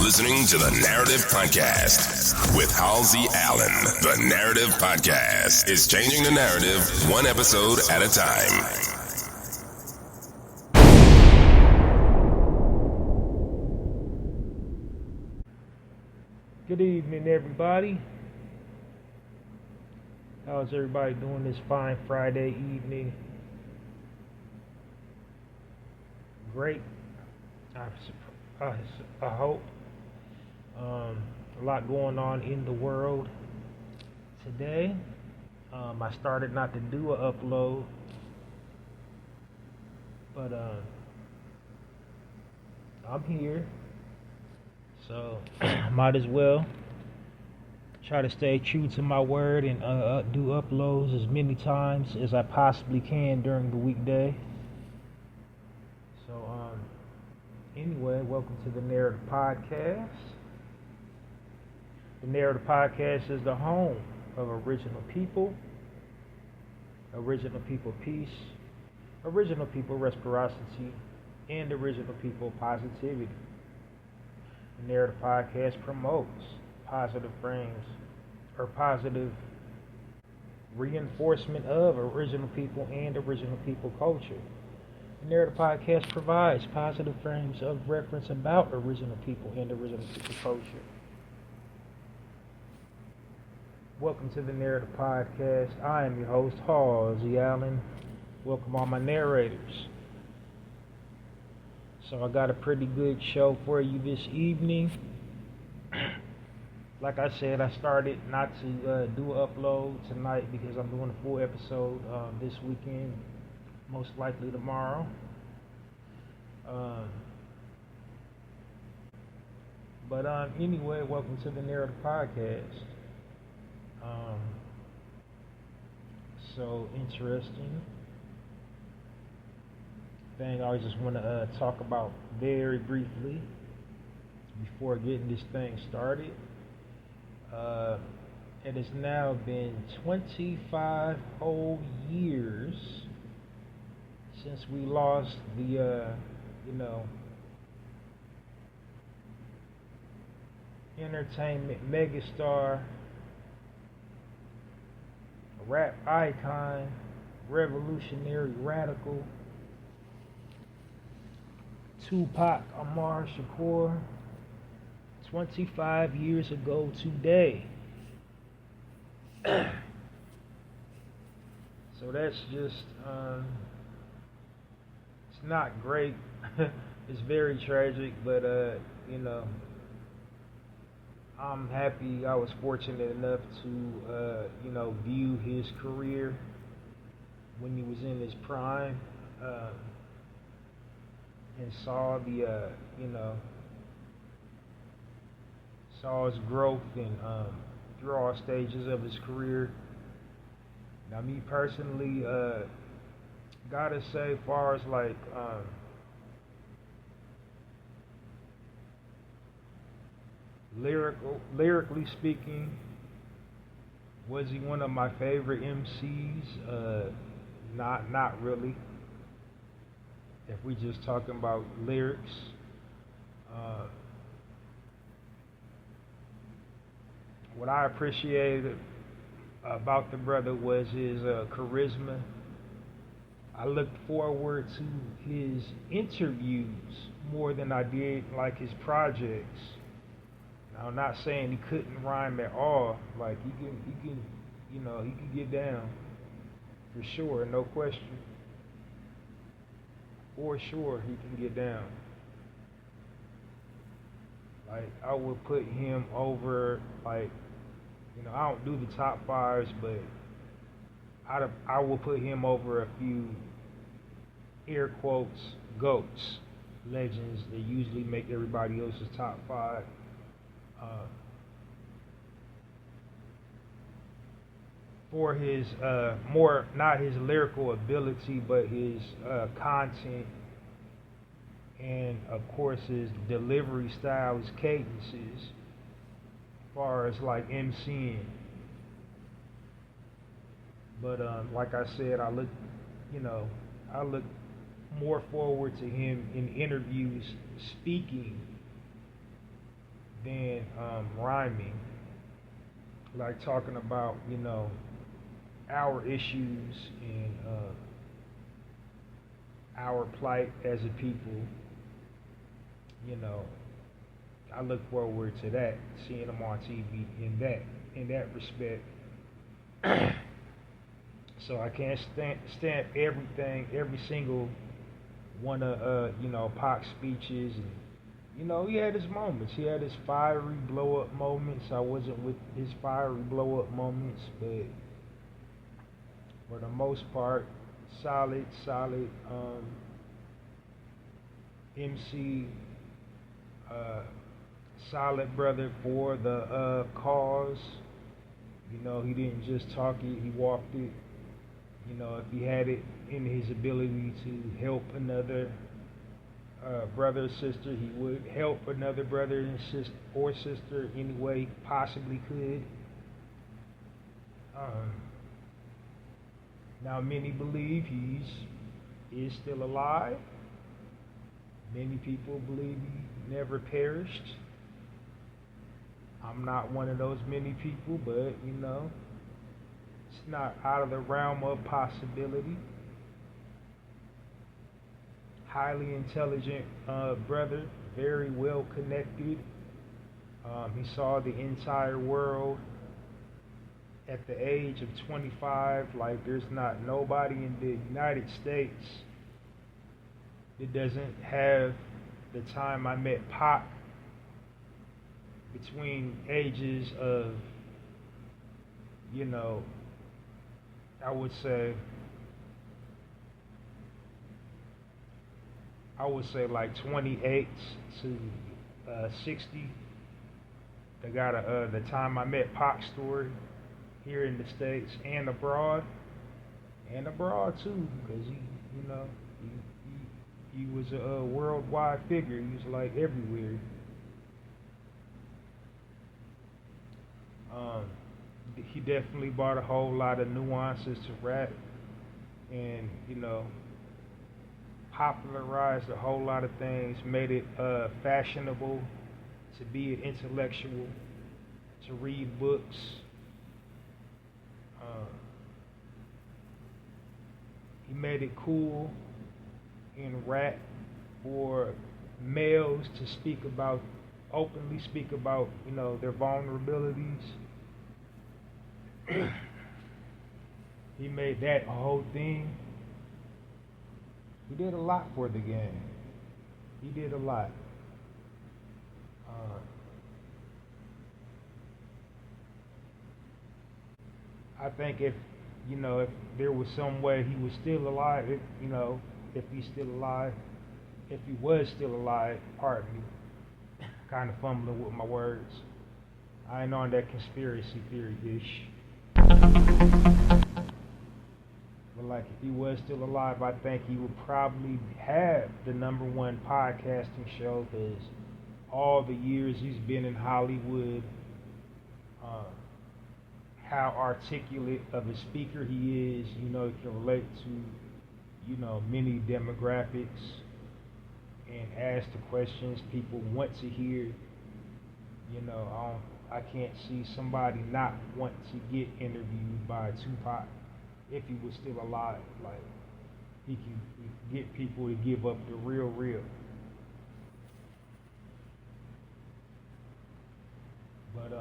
listening to the Narrative Podcast with Halsey Allen. The Narrative Podcast is changing the narrative one episode at a time. Good evening, everybody. How's everybody doing this fine Friday evening? Great. I hope. A lot going on in the world today. I started not to do an upload, but I'm here, so might as well try to stay true to my word and do uploads as many times as I possibly can during the weekday. So anyway, welcome to the Narrative Podcast. The Narrative Podcast is the home of original people peace, original people reciprocity, and original people positivity. The Narrative Podcast promotes positive frames or positive reinforcement of original people and original people culture. The Narrative Podcast provides positive frames of reference about original people and original people culture. Welcome to the Narrative Podcast. I am your host, Halsey Allen. Welcome all my narrators. So I got a pretty good show for you this evening. Like I said, I started not to do an upload tonight because I'm doing a full episode this weekend, most likely tomorrow. But anyway, welcome to the Narrative Podcast. So interesting thing I just want to talk about very briefly before getting this thing started. It has now been 25 whole years since we lost the, entertainment megastar, rap icon, revolutionary radical, Tupac Amaru Shakur. 25 years ago today. So that's just, it's not great. It's very tragic, but, I'm happy I was fortunate enough to, view his career when he was in his prime, and saw the, saw his growth and through all stages of his career. Now, me personally, gotta say, as far as like lyrically speaking, was he one of my favorite MCs? Not really. If we just talking about lyrics. What I appreciated about the brother was his charisma. I looked forward to his interviews more than I did like his projects. Now, I'm not saying he couldn't rhyme at all. Like he can get down for sure, no question. For sure, he can get down. Like I would put him over, like, I don't do the top fives, but I will put him over a few air quotes GOATs, legends that usually make everybody else's top five. For his more, not his lyrical ability, but his content, and of course his delivery style, his cadences, as far as like MCing. But like I said, I look more forward to him in interviews speaking than rhyming, like talking about, our issues and our plight as a people. You know, I look forward to that, seeing them on TV in that respect. So I can't stamp everything, every single one of Pac's speeches, and he had his moments. He had his fiery blow up moments. I wasn't with his fiery blow up moments, but for the most part, solid MC, solid brother for the cause. He didn't just talk it; he walked it. If he had it in his ability to help another brother or sister, he would help another brother and sister any way he possibly could. Now, many believe he is still alive. Many people believe he never perished. I'm not one of those many people, but it's not out of the realm of possibility. Highly intelligent brother, very well connected. He saw the entire world at the age of 25. Like, there's not nobody in the United States that doesn't have the time I met Pac, between ages of, I would say like 28 to 60. They got the time I met Pac story here in the States and abroad too, because he was a worldwide figure. He was like everywhere. He definitely brought a whole lot of nuances to rap, and popularized a whole lot of things, made it fashionable to be an intellectual, to read books. He made it cool in rap for males to openly speak about, their vulnerabilities. He made that a whole thing. He did a lot for the game. He did a lot. I think if there was some way he was still alive, if he's still alive, if he was still alive, pardon me, kind of fumbling with my words. I ain't on that conspiracy theory-ish. But like, if he was still alive, I think he would probably have the #1 podcasting show, because all the years he's been in Hollywood, how articulate of a speaker he is, he can relate to, many demographics and ask the questions people want to hear. I can't see somebody not want to get interviewed by Tupac if he was still alive. Like, he can get people to give up the real. But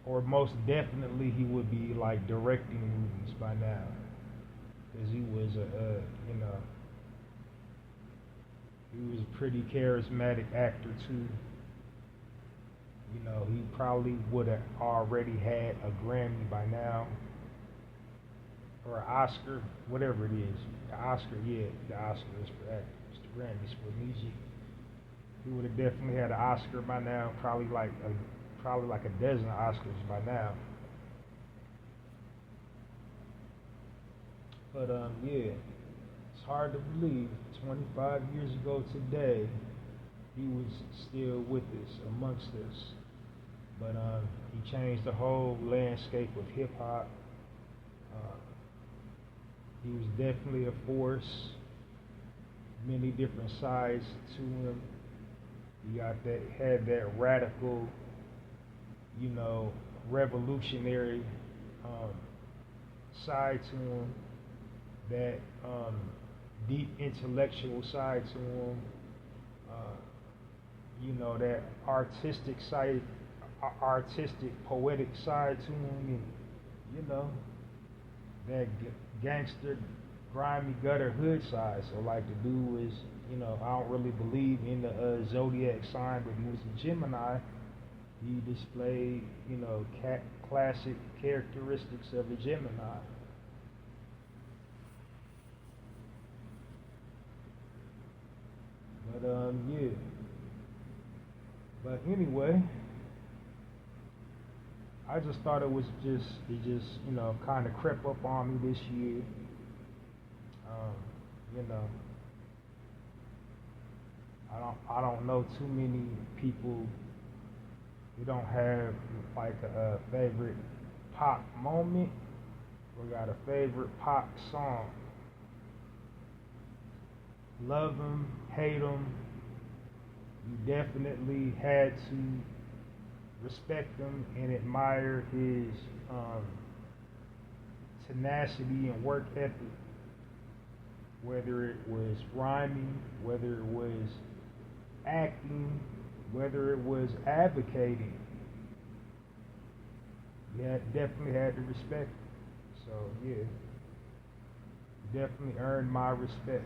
or most definitely he would be like directing movies by now, because he was he was a pretty charismatic actor too. He probably would have already had a Grammy by now, or an Oscar, whatever it is. The Oscar is for actors. The Grammys for music. He would have definitely had an Oscar by now. Probably like a dozen Oscars by now. But yeah, it's hard to believe. 25 years ago today, he was still with us, amongst us. But he changed the whole landscape of hip hop. He was definitely a force. Many different sides to him. He had that radical, revolutionary um, side to him, that deep intellectual side to him, that artistic, poetic side to him, and that gangster, grimy gutter hood side. So like the dude was, I don't really believe in the zodiac sign, but he was a Gemini. He displayed, classic characteristics of a Gemini. But yeah. But anyway, I just thought it just kind of crept up on me this year. You know, I don't know too many people who don't have like a favorite pop moment or got a favorite pop song. Love them, hate them, you definitely had to respect him and admire his tenacity and work ethic, whether it was rhyming, whether it was acting, whether it was advocating. You definitely had to respect him. So yeah, definitely earned my respect.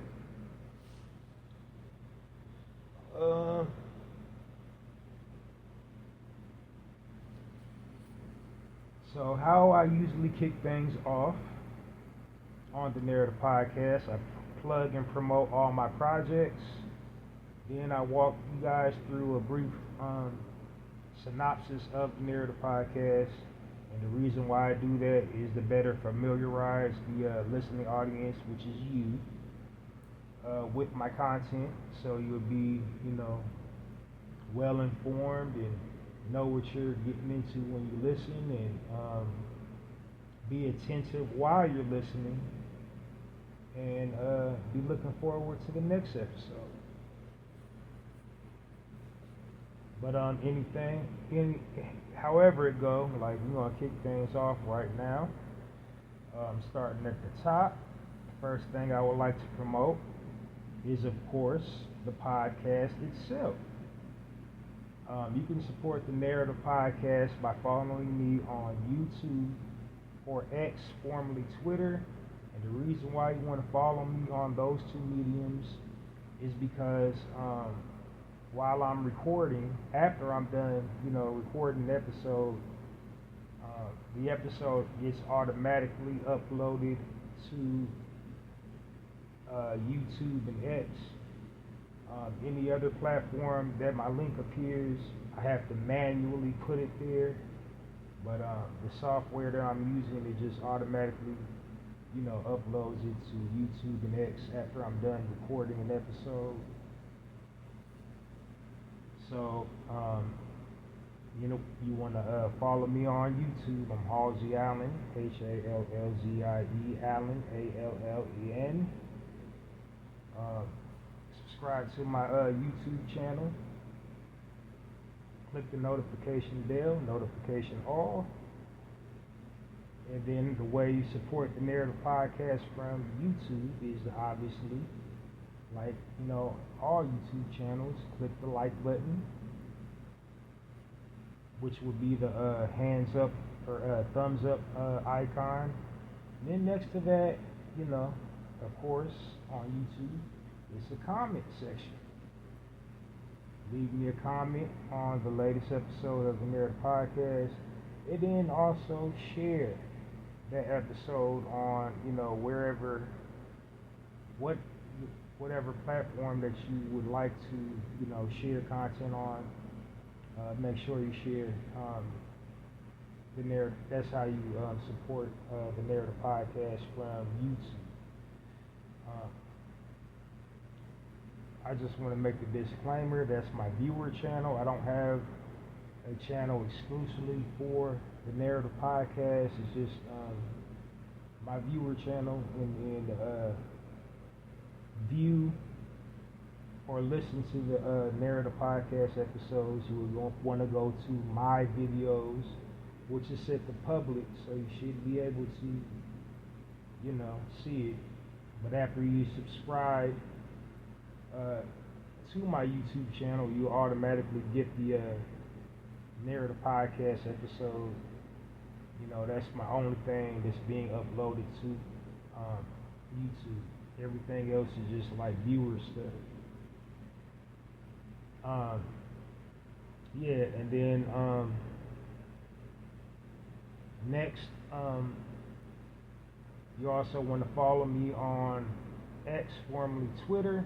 So how I usually kick things off on the Narrator podcast, I plug and promote all my projects. Then I walk you guys through a brief synopsis of the Narrator podcast. And the reason why I do that is to better familiarize the listening audience, which is you, with my content, so you'll be, well informed and know what you're getting into when you listen, and be attentive while you're listening, and be looking forward to the next episode. But however it go, like we're gonna kick things off right now. Starting at the top, first thing I would like to promote is, of course, the podcast itself. You can support the Narrative Podcast by following me on YouTube or X, formerly Twitter. And the reason why you want to follow me on those two mediums is because while I'm recording, after I'm done, recording the episode gets automatically uploaded to YouTube and X. Any other platform that my link appears, I have to manually put it there. But the software that I'm using, it just automatically, uploads it to YouTube and X after I'm done recording an episode. So, you want to follow me on YouTube. I'm Halzie Allen, Hallzie Allen, Allen. Subscribe to my YouTube channel. Click the notification bell, notification all. And then the way you support the Narrative Podcast from YouTube is to obviously, like, all YouTube channels, click the like button, which will be the hands up or thumbs up icon. And then next to that, of course, on YouTube, it's a comment section. Leave me a comment on the latest episode of the Narrative Podcast, and then also share that episode on, whatever platform that you would like to, share content on. Make sure you share the Narrative. That's how you support the Narrative Podcast from YouTube. I just want to make the disclaimer, that's my viewer channel. I don't have a channel exclusively for the Narrative Podcast. It's just my viewer channel, and view or listen to the Narrator podcast episodes, you will want to go to my videos, which is set to public, so you should be able to, see it. But after you subscribe to my YouTube channel, you automatically get the Narrator podcast episode. That's my only thing that's being uploaded to YouTube. Everything else is just like viewer stuff. And then next, you also want to follow me on X, formerly Twitter,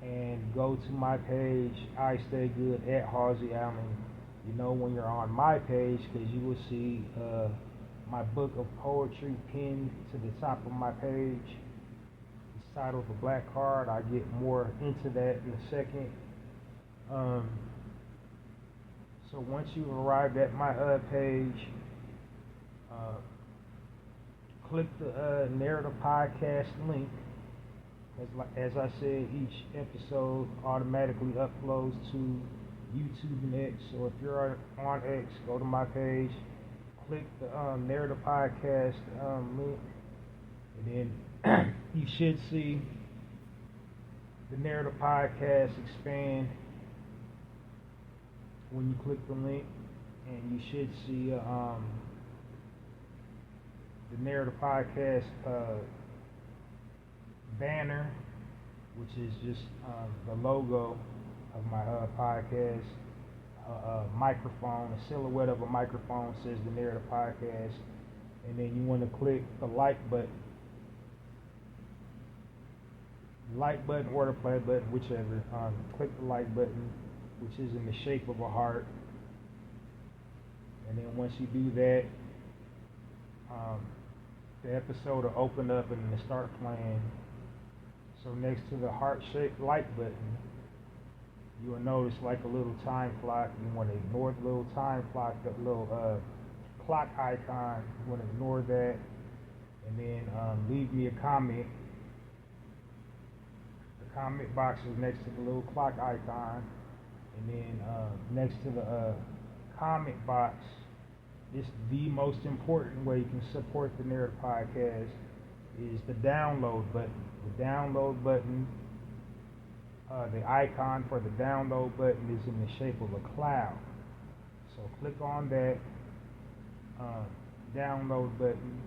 and go to my page, I Stay Good at Halsey Allen. When you're on my page, because you will see my book of poetry pinned to the top of my page. It's titled The Black Card. I'll get more into that in a second. So once you've arrived at my page, click the Narrative Podcast link. As I said, each episode automatically uploads to YouTube and X. So if you're on X, go to my page, click the Narrative Podcast link, and then you should see the Narrative Podcast expand when you click the link, and you should see the Narrative Podcast banner, which is just the logo of my podcast. Microphone, a silhouette of a microphone says the Narrative Podcast, and then you want to click the like button or the play button, whichever. Click the like button, which is in the shape of a heart, and then once you do that, the episode will open up and it'll start playing. So next to the heart-shaped like button, you will notice like a little time clock. You want to ignore the little time clock, that little clock icon. You want to ignore that, and then leave me a comment. The comment box is next to the little clock icon, and then next to the comment box, it's the most important way you can support the Narrative Podcast is the download button. The download button, the icon for the download button is in the shape of a cloud. So click on that download button.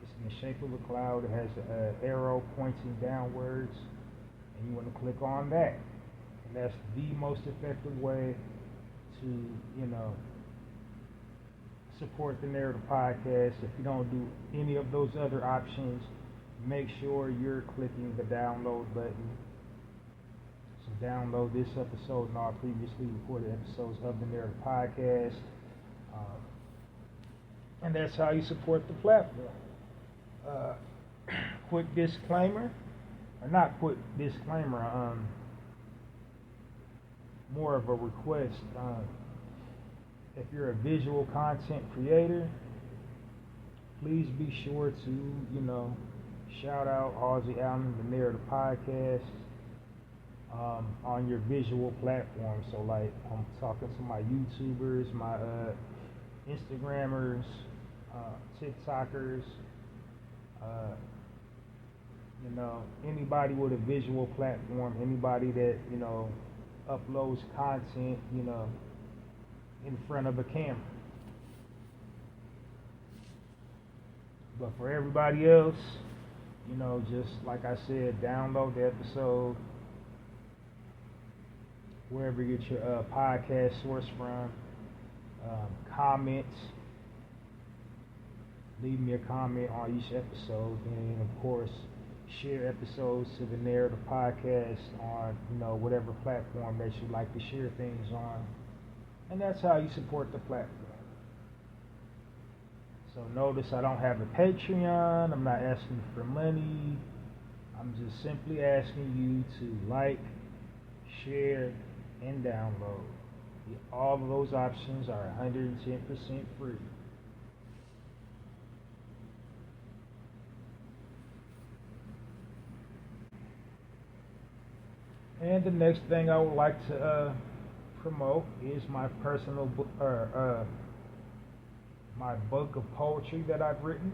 It's in the shape of a cloud. It has an arrow pointing downwards, and you want to click on that. And that's the most effective way to, support the Narrative Podcast. If you don't do any of those other options, make sure you're clicking the download button. So download this episode and all previously recorded episodes of the Narrative Podcast. And that's how you support the platform. Quick disclaimer, or not quick disclaimer, more of a request. If you're a visual content creator, please be sure to, shout out Halsey Allen, the Narrative Podcast, on your visual platform. So like, I'm talking to my YouTubers, my Instagrammers, TikTokers, anybody with a visual platform, anybody that, uploads content, in front of a camera. But for everybody else, just like I said, download the episode wherever you get your podcast source from. Comments. Leave me a comment on each episode, and of course, share episodes to the Narrative Podcast on, whatever platform that you like to share things on. And that's how you support the platform. So notice I don't have a Patreon. I'm not asking for money. I'm just simply asking you to like, share, and download. All of those options are 110% free. And the next thing I would like to promote is my personal book, my book of poetry that I've written.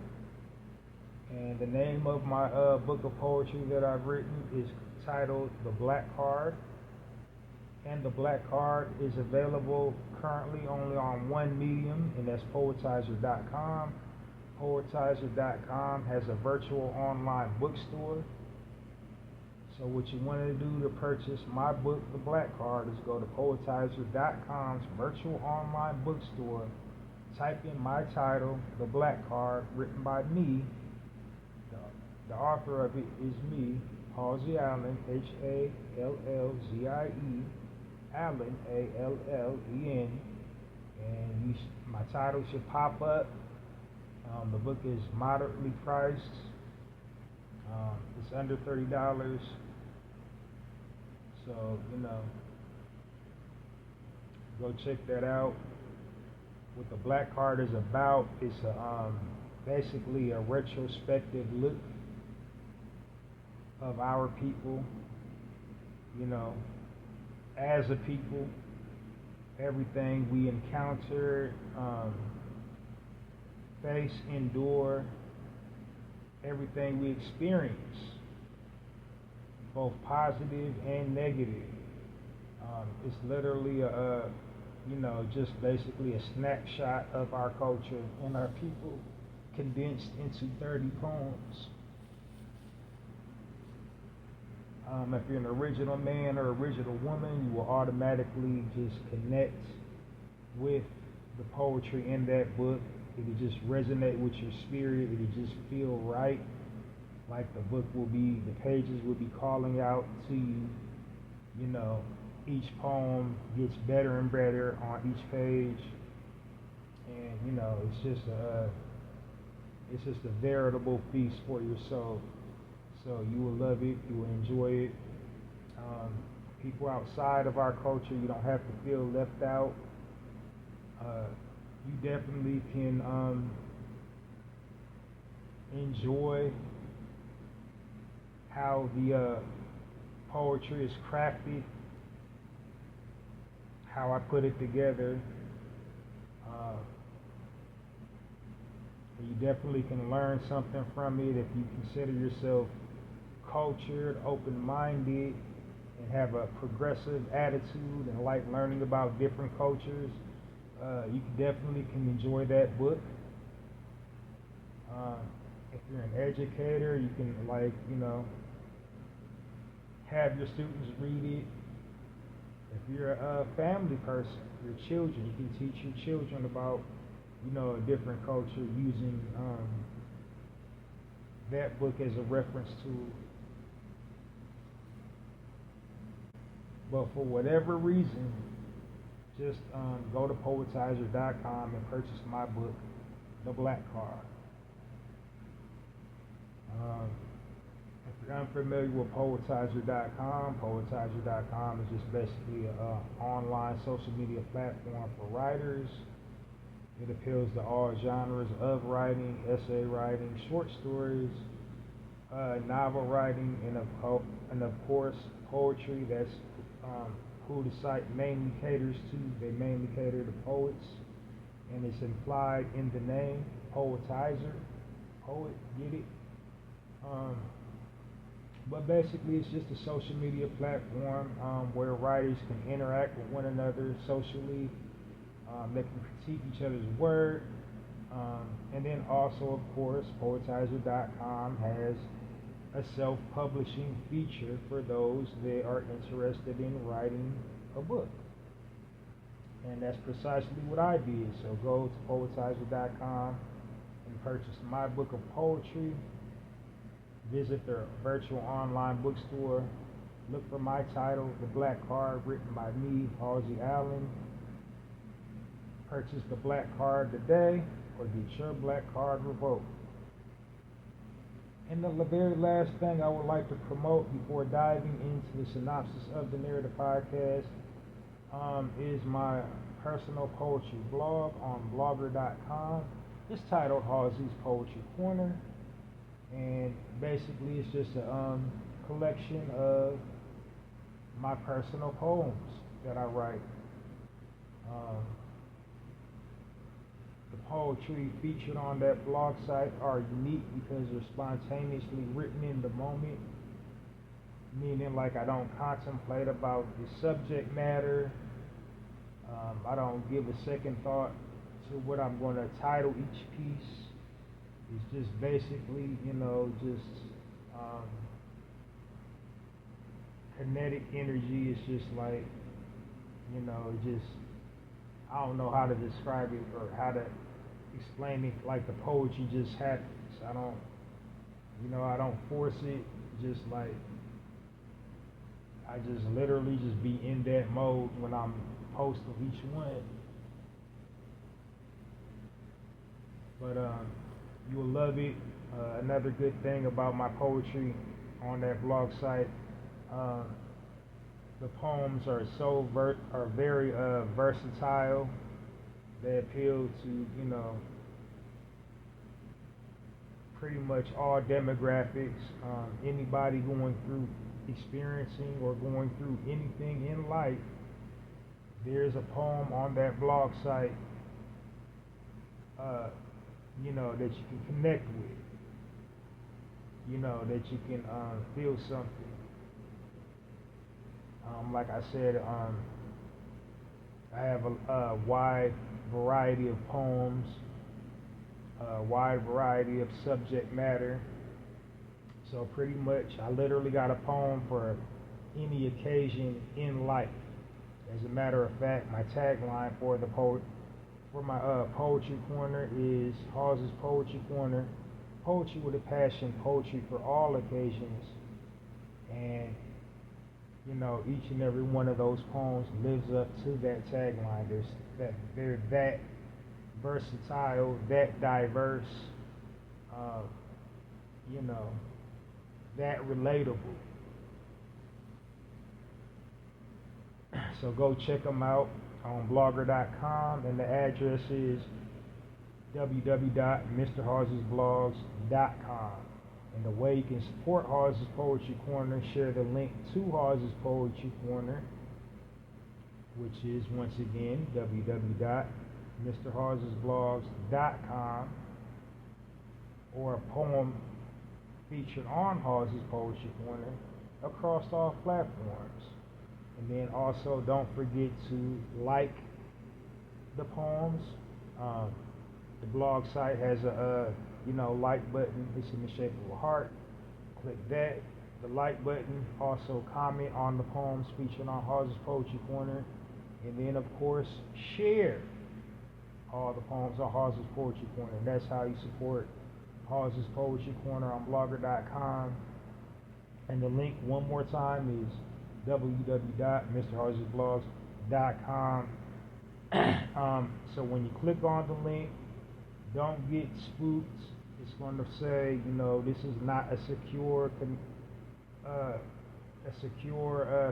And the name of my book of poetry that I've written is titled The Black Card. And The Black Card is available currently only on one medium, and that's poetizer.com. Poetizer.com has a virtual online bookstore. So what you want to do to purchase my book, The Black Card, is go to poetizer.com's virtual online bookstore, type in my title, The Black Card, written by me. The author of it is me, Halzie Allen, Hallzie, Allen, Allen, and my title should pop up. The book is moderately priced. It's under $30. So, go check that out. What the Black Card is about is basically a retrospective look of our people, as a people, everything we encounter, face, endure, everything we experience, both positive and negative. It's literally just basically a snapshot of our culture and our people condensed into 30 poems. If you're an original man or original woman, you will automatically just connect with the poetry in that book. It'll just resonate with your spirit. It'll just feel right. Like the pages will be calling out to you. Each poem gets better and better on each page. And, it's just a veritable feast for your soul. So you will love it, you will enjoy it. People outside of our culture, you don't have to feel left out. You definitely can enjoy how the poetry is crafted, how I put it together. You definitely can learn something from it if you consider yourself cultured, open-minded, and have a progressive attitude and like learning about different cultures. You definitely can enjoy that book. If you're an educator, you can have your students read it. If you're a family person, your children, you can teach your children about a different culture using that book as a reference tool. But for whatever reason, just go to poetizer.com and purchase my book, The Black Card. If you're unfamiliar with poetizer.com, poetizer.com is just basically an online social media platform for writers. It appeals to all genres of writing, essay writing, short stories, novel writing, and of course poetry. That's who the site mainly caters to. They mainly cater to poets, and it's implied in the name, poetizer, poet, get it? But basically it's just a social media platform where writers can interact with one another socially. They can critique each other's work. And then also, of course, poetizer.com has a self-publishing feature for those that are interested in writing a book. And that's precisely what I did. So go to poetizer.com and purchase my book of poetry. Visit their virtual online bookstore. Look for my title, The Black Card, written by me, Halzie Allen. Purchase The Black Card today, or get your Black Card revoked. And the very last thing I would like to promote before diving into the synopsis of the Narrator podcast is my personal poetry blog on blogger.com. It's titled Hallzies Poetry Corner, and basically it's just a collection of my personal poems that I write. Um, the poetry featured on that blog site are unique because they're spontaneously written in the moment, meaning like I don't contemplate about the subject matter. I don't give a second thought to what I'm going to title each piece. It's just basically, kinetic energy. It's just like, I don't know how to describe it or how to explain it. Like the poetry just happens. I don't force it. Just like, I just literally just be in that mode when I'm posting each one. But you'll love it. Another good thing about my poetry on that blog site, the poems are very versatile. They appeal to pretty much all demographics. Anybody going through experiencing or going through anything in life, there's a poem on that blog site that you can connect with, that you can feel something. Like I said, I have a wide variety of poems, a wide variety of subject matter. So pretty much, I literally got a poem for any occasion in life. As a matter of fact, my tagline for my poetry corner is Hallzies Poetry Corner, poetry with a passion, poetry for all occasions. And each and every one of those poems lives up to that tagline. They're that versatile, that diverse, that relatable. So go check them out on blogger.com, and the address is www.mrhallziesblogs.com. And the way you can support Hallzies Poetry Corner, share the link to Hallzies Poetry Corner, which is once again www.mrhallziesblogs.com, or a poem featured on Hallzies Poetry Corner across all platforms. And then also don't forget to like the poems. The blog site has a like button. It's in the shape of a heart. Click that, the like button. Also comment on the poems featured on Hallzies Poetry Corner. And then of course share all the poems on Hallzies Poetry Corner. And that's how you support Hallzies Poetry Corner on blogger.com. And the link one more time is www.mrhallziesblogs.com. So when you click on the link, don't get spooked. It's going to say, this is not a secure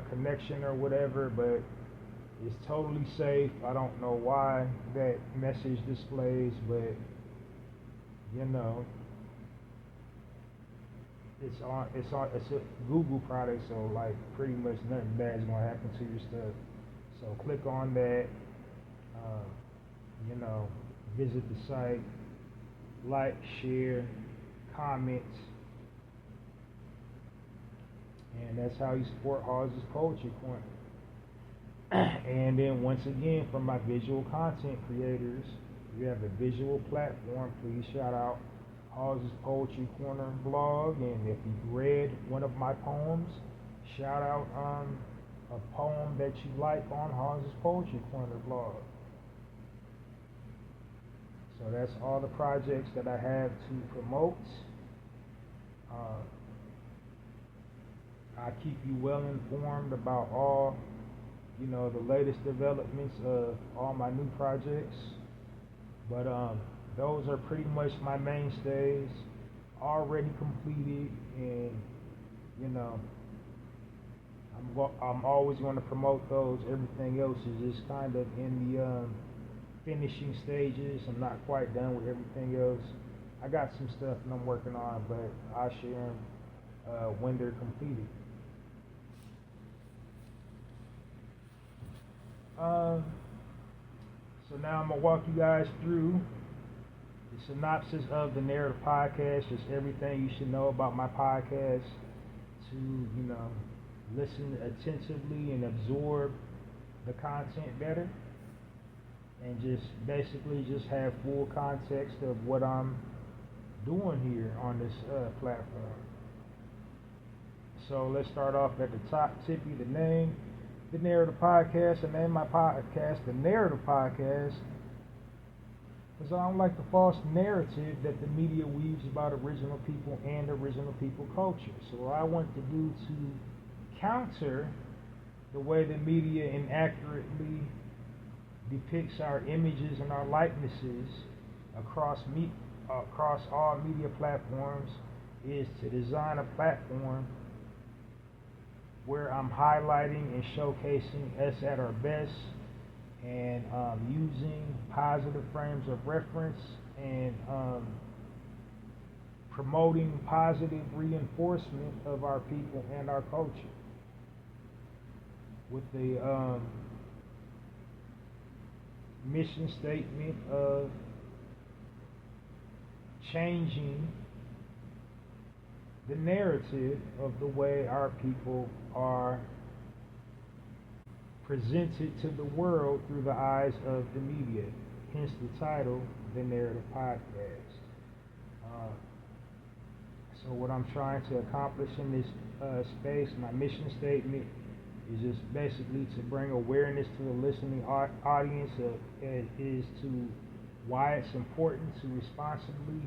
connection or whatever, but it's totally safe. I don't know why that message displays, but it's a Google product, so like pretty much nothing bad is gonna happen to your stuff. So click on that, visit the site, like, share, comment, and that's how you support Hallzies Poetry Corner. And then once again, for my visual content creators, if you have a visual platform, please shout out Hallzies Poetry Corner blog. And if you've read one of my poems, shout out a poem that you like on Hallzies Poetry Corner blog. So that's all the projects that I have to promote. I keep you well informed about all, the latest developments of all my new projects. But those are pretty much my mainstays, already completed, and I'm always going to promote those. Everything else is just kind of in the finishing stages. I'm not quite done with everything else. I got some stuff that I'm working on, but I'll share them when they're completed. Um, so now I'm gonna walk you guys through the synopsis of the Narrator podcast, just everything you should know about my podcast to, listen attentively and absorb the content better, and just basically just have full context of what I'm doing here on this platform. So let's start off at the top. Tippy, the name, the Narrator podcast. I named my podcast the Narrator podcast because I don't like the false narrative that the media weaves about original people and original people culture. So what I want to do to counter the way the media inaccurately depicts our images and our likenesses across all media platforms is to design a platform where I'm highlighting and showcasing us at our best, and using positive frames of reference, and promoting positive reinforcement of our people and our culture with the mission statement of changing the narrative of the way our people are presented to the world through the eyes of the media. Hence the title, The Narrative Podcast. So what I'm trying to accomplish in this space, my mission statement, is just basically to bring awareness to the listening audience is to why it's important to responsibly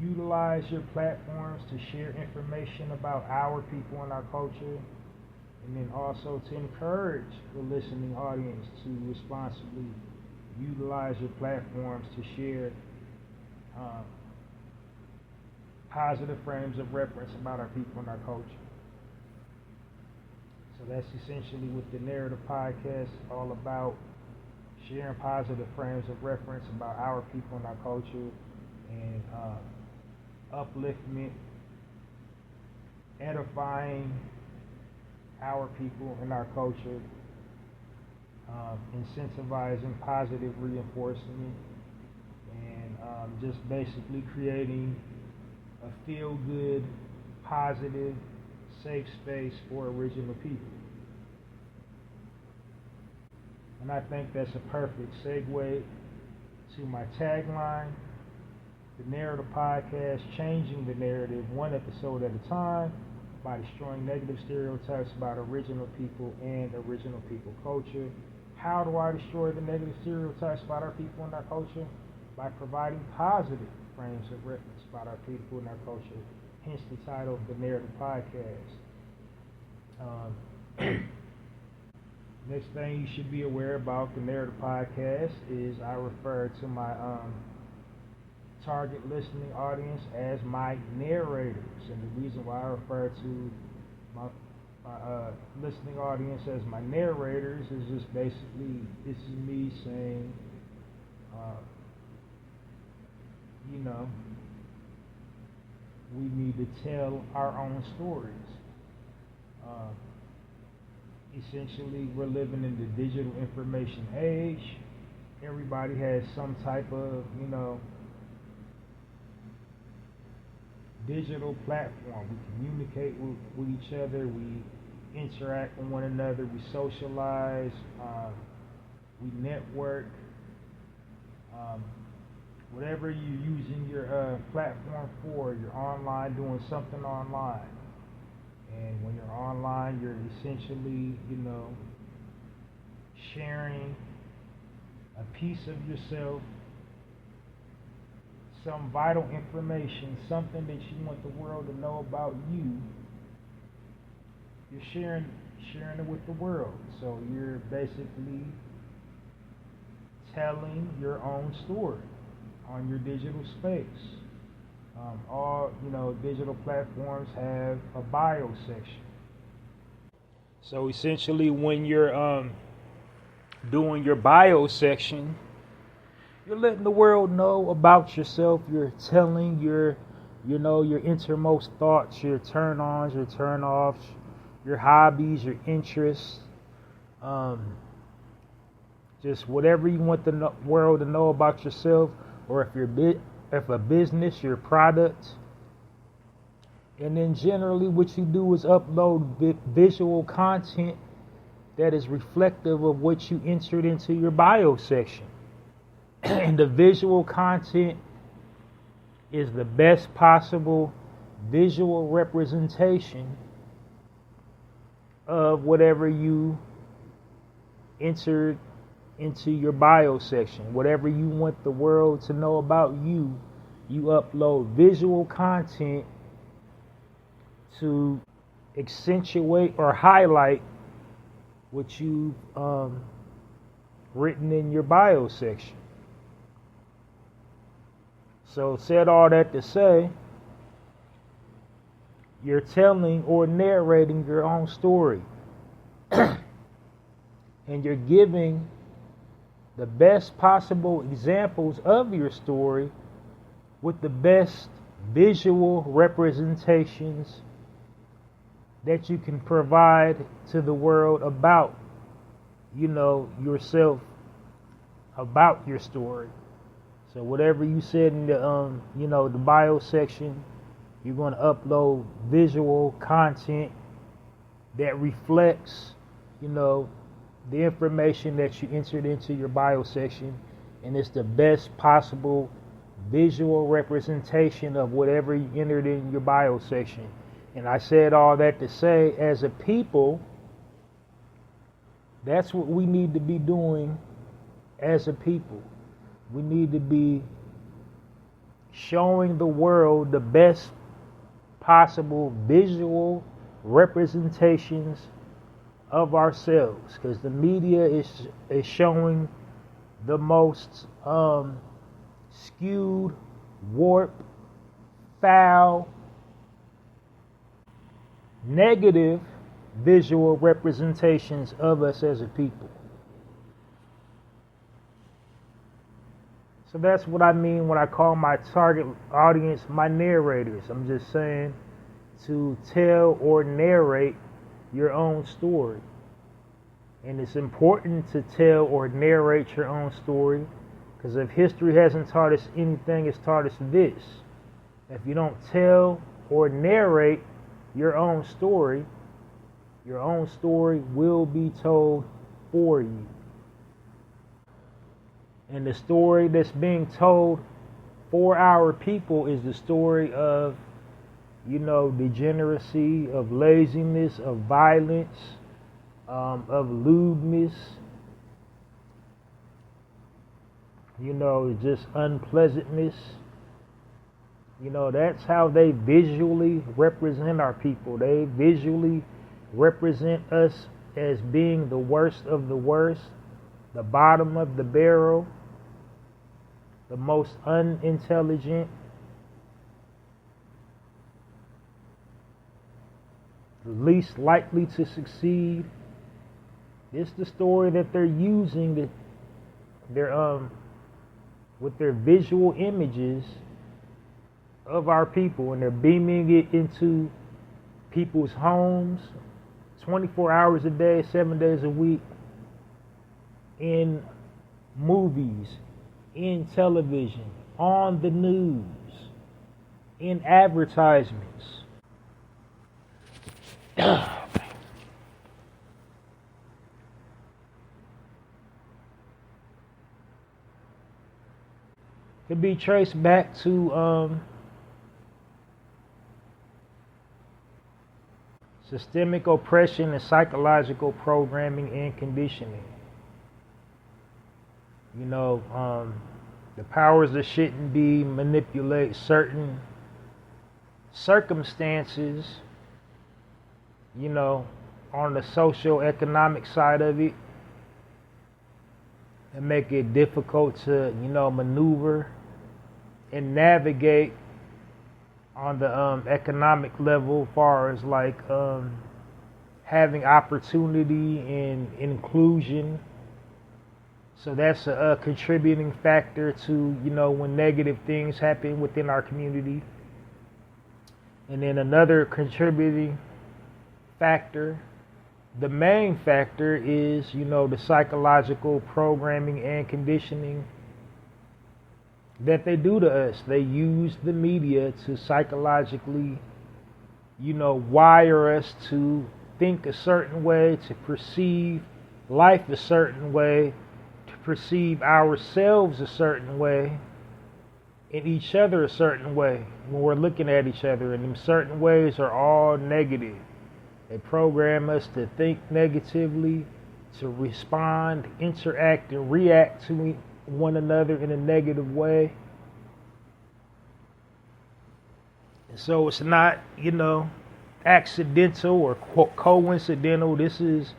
utilize your platforms to share information about our people and our culture, and then also to encourage the listening audience to responsibly utilize your platforms to share positive frames of reference about our people and our culture. So that's essentially what the Narrative Podcast is all about, sharing positive frames of reference about our people and our culture, and upliftment, edifying our people and our culture, incentivizing positive reinforcement, and just basically creating a feel-good, positive, safe space for original people. And I think that's a perfect segue to my tagline, the Narrator Podcast, changing the narrative one episode at a time by destroying negative stereotypes about original people and original people culture. How do I destroy the negative stereotypes about our people and our culture? By providing positive frames of reference about our people and our culture. Hence the title of the Narrative Podcast. Next thing you should be aware about the Narrative Podcast is I refer to my target listening audience as my narrators, and the reason why I refer to my listening audience as my narrators is just basically this is me saying, we need to tell our own stories. Essentially, we're living in the digital information age. Everybody has some type of, digital platform. We communicate with each other. We interact with one another. We socialize. We network. Whatever you're using your platform for, you're online doing something online. And when you're online, you're essentially, sharing a piece of yourself, some vital information, something that you want the world to know about you. You're sharing it with the world. So you're basically telling your own story on your digital space. All digital platforms have a bio section. So essentially, when you're doing your bio section, you're letting the world know about yourself. You're telling your innermost thoughts, your turn-ons, your turn-offs, your hobbies, your interests. Just whatever you want the world to know about yourself, or if a business, your product. And then generally what you do is upload visual content that is reflective of what you entered into your bio section. And the visual content is the best possible visual representation of whatever you entered into your bio section. Whatever you want the world to know about you, you upload visual content to accentuate or highlight what you've written in your bio section. So said all that to say, you're telling or narrating your own story. And you're giving the best possible examples of your story with the best visual representations that you can provide to the world about, yourself, about your story. So whatever you said in the bio section, you're going to upload visual content that reflects, the information that you entered into your bio section, and it's the best possible visual representation of whatever you entered in your bio section. And I said all that to say, as a people, that's what we need to be doing as a people. We need to be showing the world the best possible visual representations of ourselves, because the media is showing the most skewed, warped, foul, negative visual representations of us as a people. So that's what I mean when I call my target audience my narrators. I'm just saying to tell or narrate your own story. And it's important to tell or narrate your own story, because if history hasn't taught us anything, it's taught us this. If you don't tell or narrate your own story will be told for you. And the story that's being told for our people is the story of, degeneracy, of laziness, of violence, of lewdness, just unpleasantness. That's how they visually represent our people. They visually represent us as being the worst of the worst, the bottom of the barrel, the most unintelligent, the least likely to succeed. It's the story that they're using with their visual images of our people, and they're beaming it into people's homes 24 hours a day, 7 days a week, in movies, in television, on the news, in advertisements. Could be traced back to systemic oppression and psychological programming and conditioning. The powers that shouldn't be manipulate certain circumstances, on the socio-economic side of it, and make it difficult to, maneuver and navigate on the economic level, as far as like having opportunity and inclusion. So that's a contributing factor to, when negative things happen within our community. And then another contributing factor the main factor is, the psychological programming and conditioning that they do to us. They use the media to psychologically, wire us to think a certain way, to perceive life a certain way, to perceive ourselves a certain way, and each other a certain way when we're looking at each other. And them certain ways are all negative. They program us to think negatively, to respond, interact, and react to one another in a negative way. And so it's not, accidental or coincidental. This is,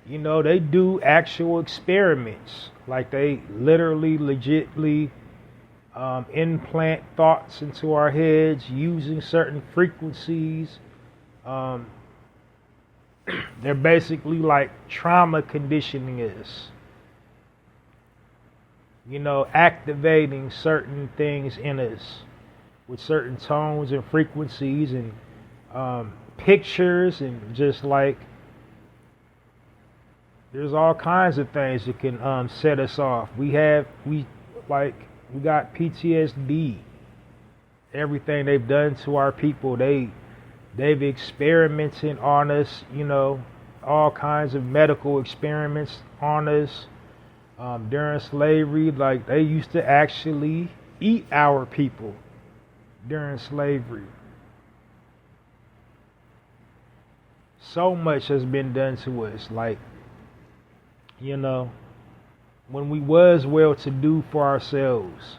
they do actual experiments. Like they literally, legitly implant thoughts into our heads using certain frequencies. They're basically like trauma conditioning us. Activating certain things in us with certain tones and frequencies and pictures, and just like there's all kinds of things that can set us off. We got PTSD. Everything they've done to our people, they've experimented on us, all kinds of medical experiments on us during slavery. Like they used to actually eat our people during slavery. So much has been done to us. Like, when we was well-to-do for ourselves,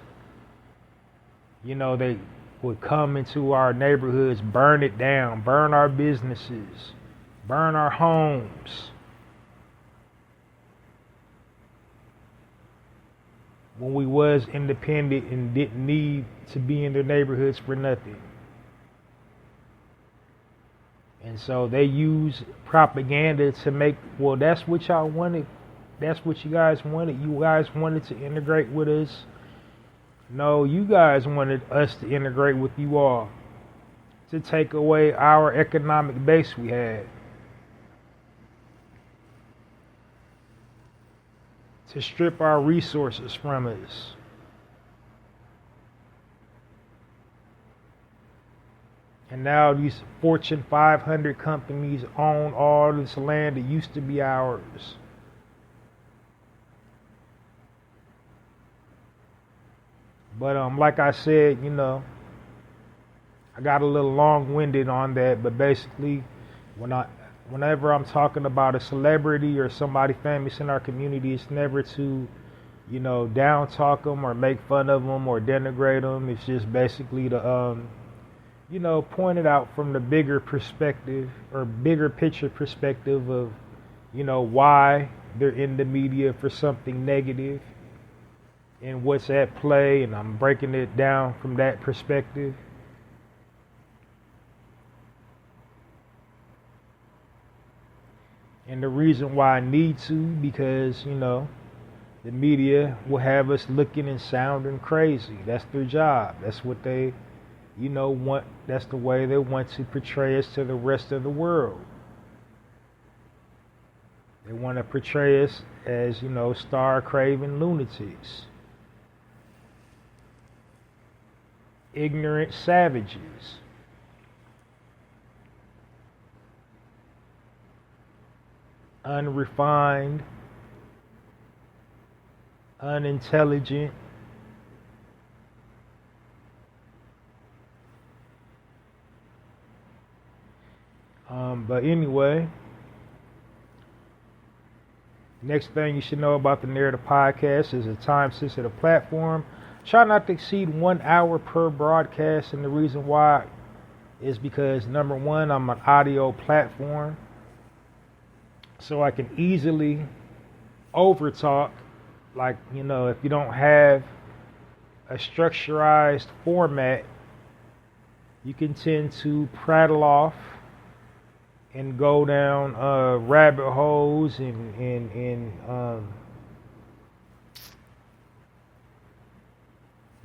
they would come into our neighborhoods, burn it down, burn our businesses, burn our homes. When we was independent and didn't need to be in their neighborhoods for nothing. And so they use propaganda to make, well, that's what y'all wanted. That's what you guys wanted. You guys wanted to integrate with us. No, you guys wanted us to integrate with you all, to take away our economic base we had, to strip our resources from us. And now these Fortune 500 companies own all this land that used to be ours. But like I said, I got a little long-winded on that. But basically, whenever I'm talking about a celebrity or somebody famous in our community, it's never to, down talk them or make fun of them or denigrate them. It's just basically to, point it out from the bigger perspective or bigger picture perspective of, why they're in the media for something negative and what's at play. And I'm breaking it down from that perspective. And the reason why I need to, because, the media will have us looking and sounding crazy. That's their job. That's what they, want. That's the way they want to portray us to the rest of the world. They want to portray us as, star-craving lunatics. Ignorant savages. Unrefined, unintelligent, but anyway, next thing you should know about the Narrator podcast is a time-sensitive platform. Try not to exceed 1 hour per broadcast, and the reason why is because, number one, I'm an audio platform. So I can easily overtalk, like, if you don't have a structurized format, you can tend to prattle off and go down rabbit holes and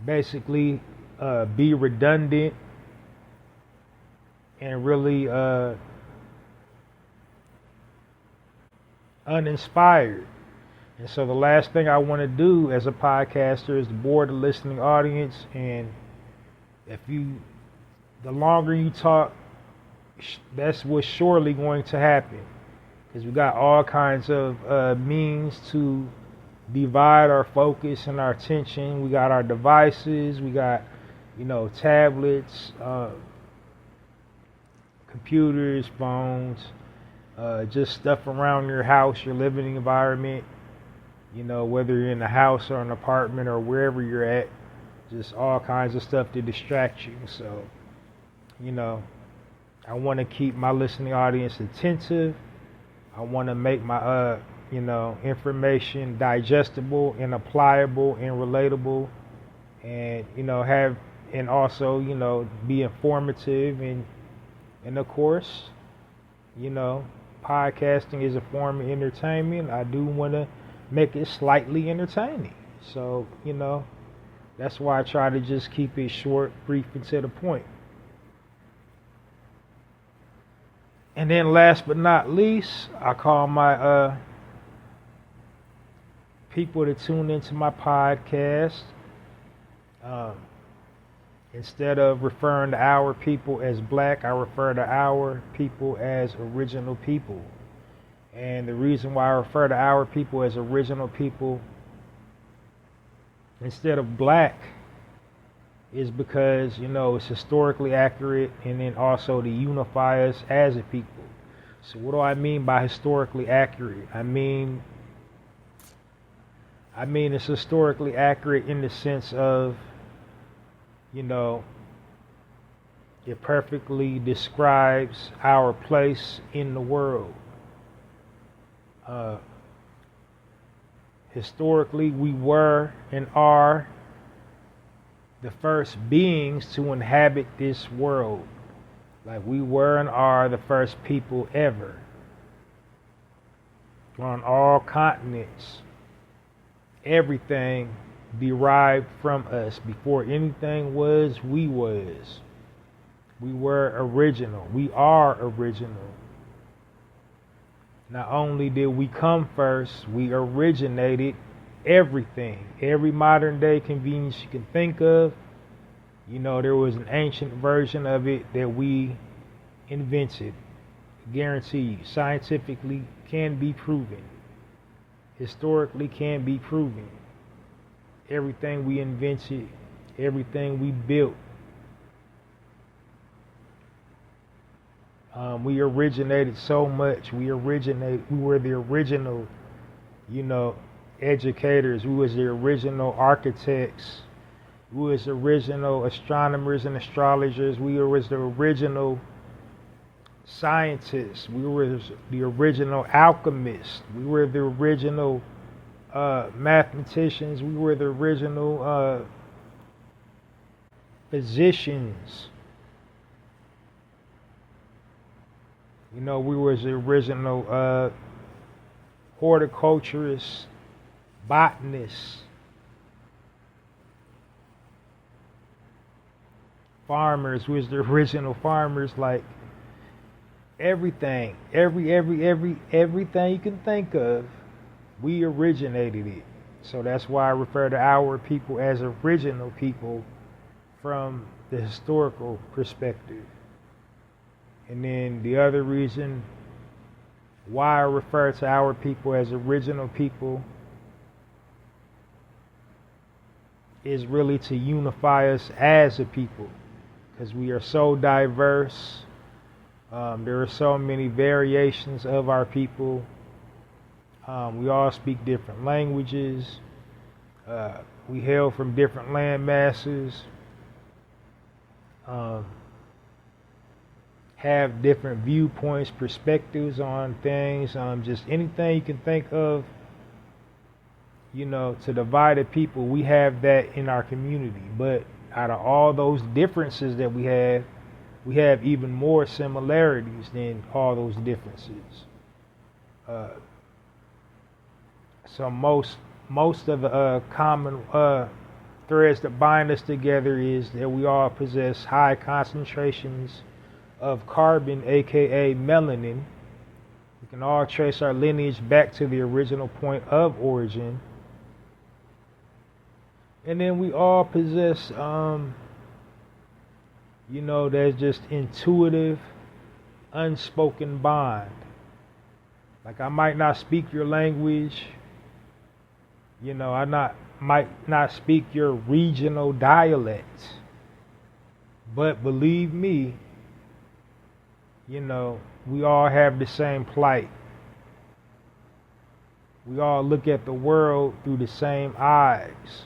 basically be redundant and really uninspired. And so the last thing I want to do as a podcaster is to bore the listening audience. And the longer you talk, that's what's surely going to happen. Because we got all kinds of means to divide our focus and our attention. We got our devices, we got, tablets, computers, phones, just stuff around your house, your living environment, whether you're in a house or an apartment or wherever you're at, just all kinds of stuff to distract you. So, I want to keep my listening audience attentive. I want to make my, information digestible and applicable and relatable, and also, be informative and of course, podcasting is a form of entertainment. I do want to make it slightly entertaining. So, that's why I try to just keep it short, brief, and to the point. And then last but not least, I call my people to tune into my podcast. Instead of referring to our people as black, I refer to our people as original people. And the reason why I refer to our people as original people instead of black is because, it's historically accurate, and then also to unify us as a people. So what do I mean by historically accurate? I mean it's historically accurate in the sense of, it perfectly describes our place in the world. Historically, we were and are the first beings to inhabit this world. Like, we were and are the first people ever on all continents. Everything derived from us. Before anything was, we was. We were original. We are original. Not only did we come first, we originated everything. Every modern day convenience you can think of, there was an ancient version of it that we invented. I guarantee you, scientifically can be proven. Historically can be proven. Everything we invented, everything we built, we originated so much. We were the original, educators. We was the original architects. We was the original astronomers and astrologers. We was the original scientists. We were the original alchemists. We were the original mathematicians. We were the original physicians. We was the original horticulturists, botanists, farmers. We was the original farmers. Like, everything, everything you can think of, we originated it. So that's why I refer to our people as original people from the historical perspective. And then the other reason why I refer to our people as original people is really to unify us as a people, because we are so diverse. There are so many variations of our people. We all speak different languages. We hail from different land masses. Have different viewpoints, perspectives on things, just anything you can think of, to divide a people. We have that in our community. But out of all those differences that we have even more similarities than all those differences. So most of the common threads that bind us together is that we all possess high concentrations of carbon, aka melanin, We can all trace our lineage back to the original point of origin. And then we all possess, there's just intuitive, unspoken bond. Like I might not speak your language, might not speak your regional dialect, but believe me, we all have the same plight. We all look at the world through the same eyes.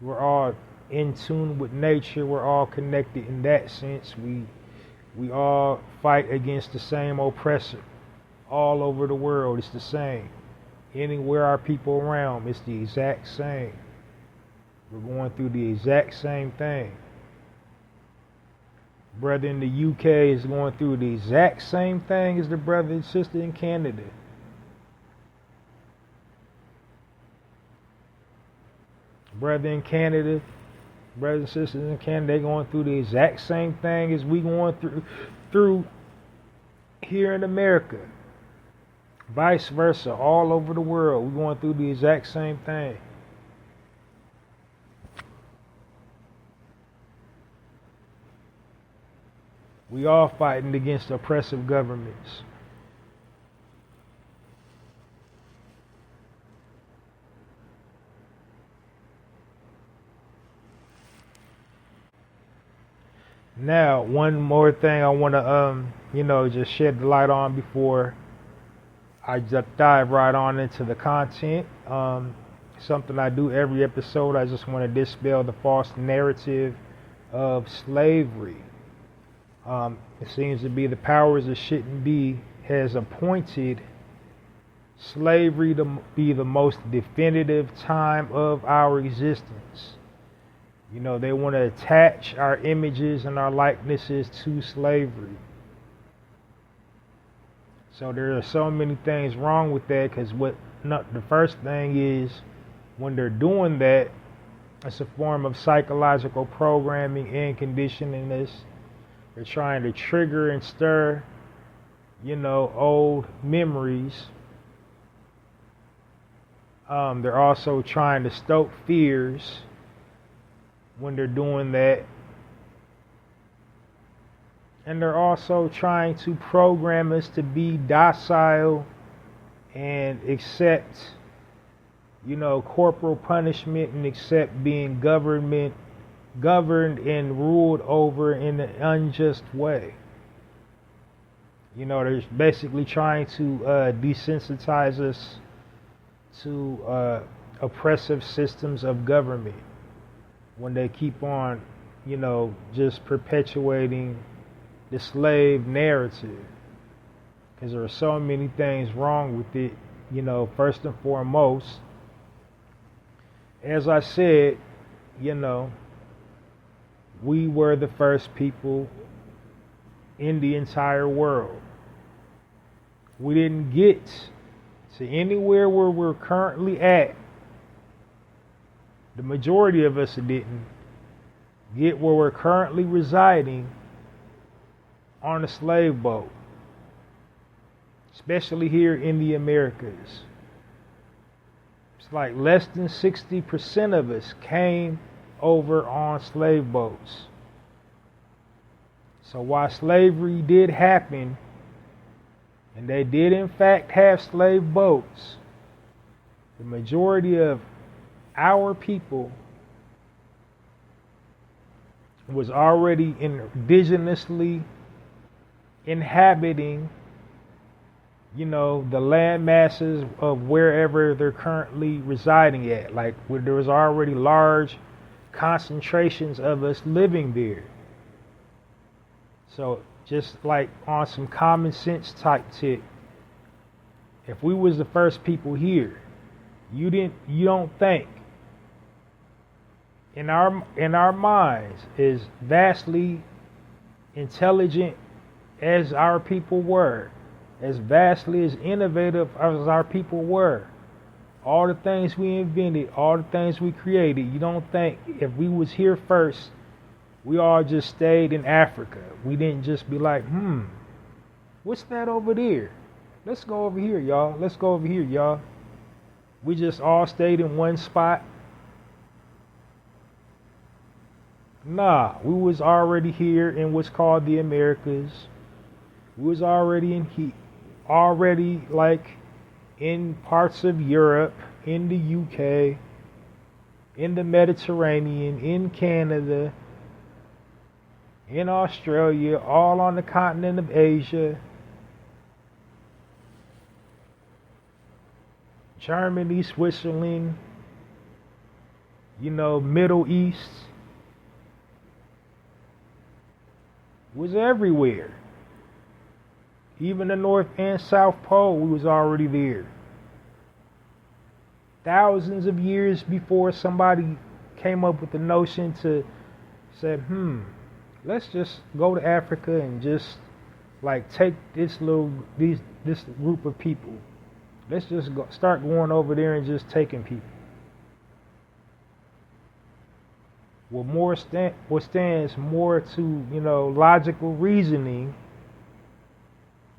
We're all in tune with nature. We're all connected in that sense. We all fight against the same oppressor all over the world. It's the same. Anywhere our people around, it's the exact same. We're going through the exact same thing. Brother in the UK is going through the exact same thing as the brother and sister in Canada. Brother in Canada, brothers and sisters in Canada, they're going through the exact same thing as we going through here in America. Vice versa, all over the world, we're going through the exact same thing. We all fighting against oppressive governments. Now, one more thing I want to, just shed the light on before I just dive right on into the content. Something I do every episode. I just want to dispel the false narrative of slavery. It seems to be the powers that shouldn't be has appointed slavery to be the most definitive time of our existence. They want to attach our images and our likenesses to slavery. So there are so many things wrong with that, because the first thing is, when they're doing that, it's a form of psychological programming and conditioning us. They're trying to trigger and stir, old memories. They're also trying to stoke fears when they're doing that. And they're also trying to program us to be docile and accept, corporal punishment, and accept being governed and ruled over in an unjust way. They're basically trying to desensitize us to oppressive systems of government when they keep on, just perpetuating the slave narrative. Because there are so many things wrong with it. First and foremost, as I said, we were the first people in the entire world. We didn't get to anywhere where we're currently at. The majority of us didn't get where we're currently residing on a slave boat, especially here in the Americas. It's like less than 60% of us came over on slave boats. So while slavery did happen, and they did in fact have slave boats, the majority of our people was already indigenously inhabiting, the land masses of wherever they're currently residing at. Like, where there was already large concentrations of us living there. So just like on some common sense type tip, if we was the first people here, you don't think in our minds, as vastly intelligent as our people were, as vastly as innovative as our people were, all the things we invented, all the things we created, you don't think if we was here first, we all just stayed in Africa? We didn't just be like, What's that over there? Let's go over here, y'all. Let's go over here, y'all. We just all stayed in one spot. Nah, we was already here in what's called the Americas. We was already like in parts of Europe, in the UK, in the Mediterranean, in Canada, in Australia, all on the continent of Asia, Germany, Switzerland, Middle East. Was everywhere. Even the North and South Pole, we was already there. Thousands of years before somebody came up with the notion to say, let's just go to Africa and just like take this group of people. Let's just start going over there and just taking people. What stands more to, logical reasoning,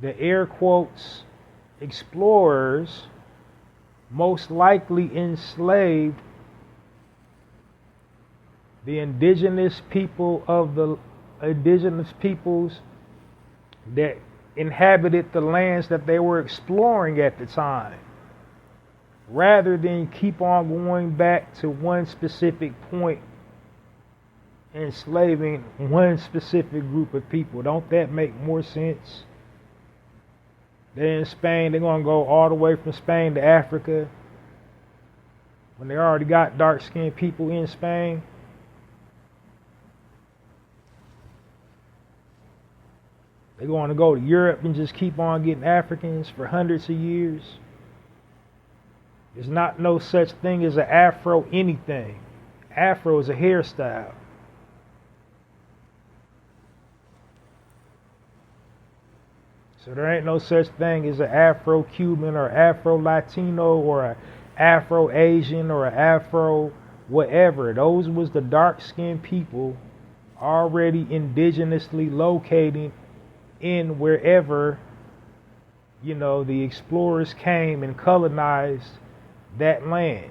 the air quotes explorers most likely enslaved the indigenous peoples that inhabited the lands that they were exploring at the time, rather than keep on going back to one specific point, enslaving one specific group of people. Don't that make more sense? They're in Spain, they're going to go all the way from Spain to Africa when they already got dark-skinned people in Spain. They're going to go to Europe and just keep on getting Africans for hundreds of years. There's not no such thing as an Afro anything. Afro is a hairstyle. So there ain't no such thing as an Afro-Cuban or Afro-Latino or an Afro-Asian or an Afro-whatever. Those was the dark-skinned people already indigenously located in wherever, the explorers came and colonized that land.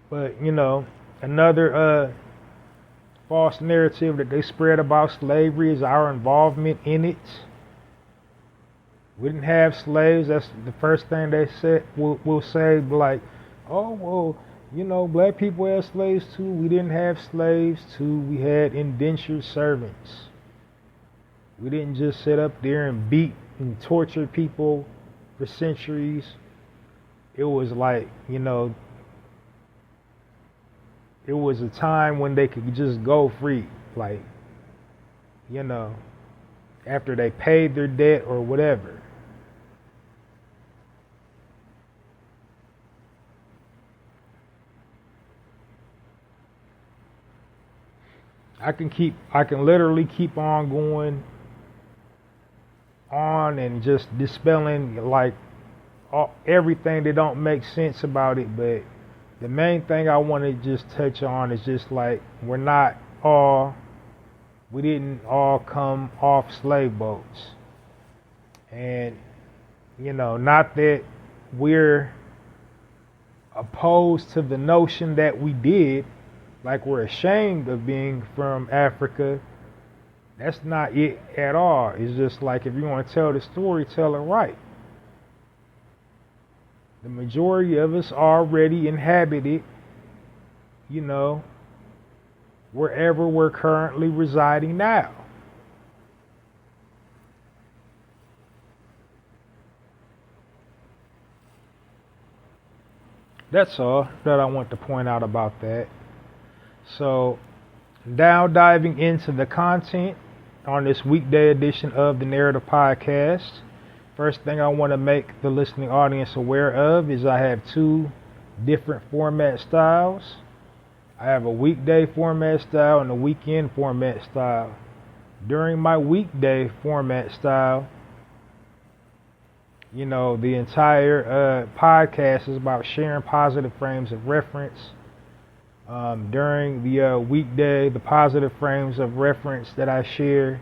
But, another false narrative that they spread about slavery is our involvement in it. We didn't have slaves. That's the first thing they said. We'll say, like, oh, well, black people had slaves too. We didn't have slaves too. We had indentured servants. We didn't just sit up there and beat and torture people for centuries. It was like, it was a time when they could just go free, like, after they paid their debt or whatever. I can literally keep on going on and just dispelling like everything that don't make sense about it, but the main thing I want to just touch on is just like we didn't all come off slave boats. And, not that we're opposed to the notion that we did, like we're ashamed of being from Africa. That's not it at all. It's just like if you want to tell the story, tell it right. The majority of us already inhabited, wherever we're currently residing now. That's all that I want to point out about that. So, now diving into the content on this weekday edition of the Narrative Podcast. First thing I want to make the listening audience aware of is I have two different format styles. I have a weekday format style and a weekend format style. During my weekday format style, You know, the entire podcast is about sharing positive frames of reference. During the weekday, the positive frames of reference that I share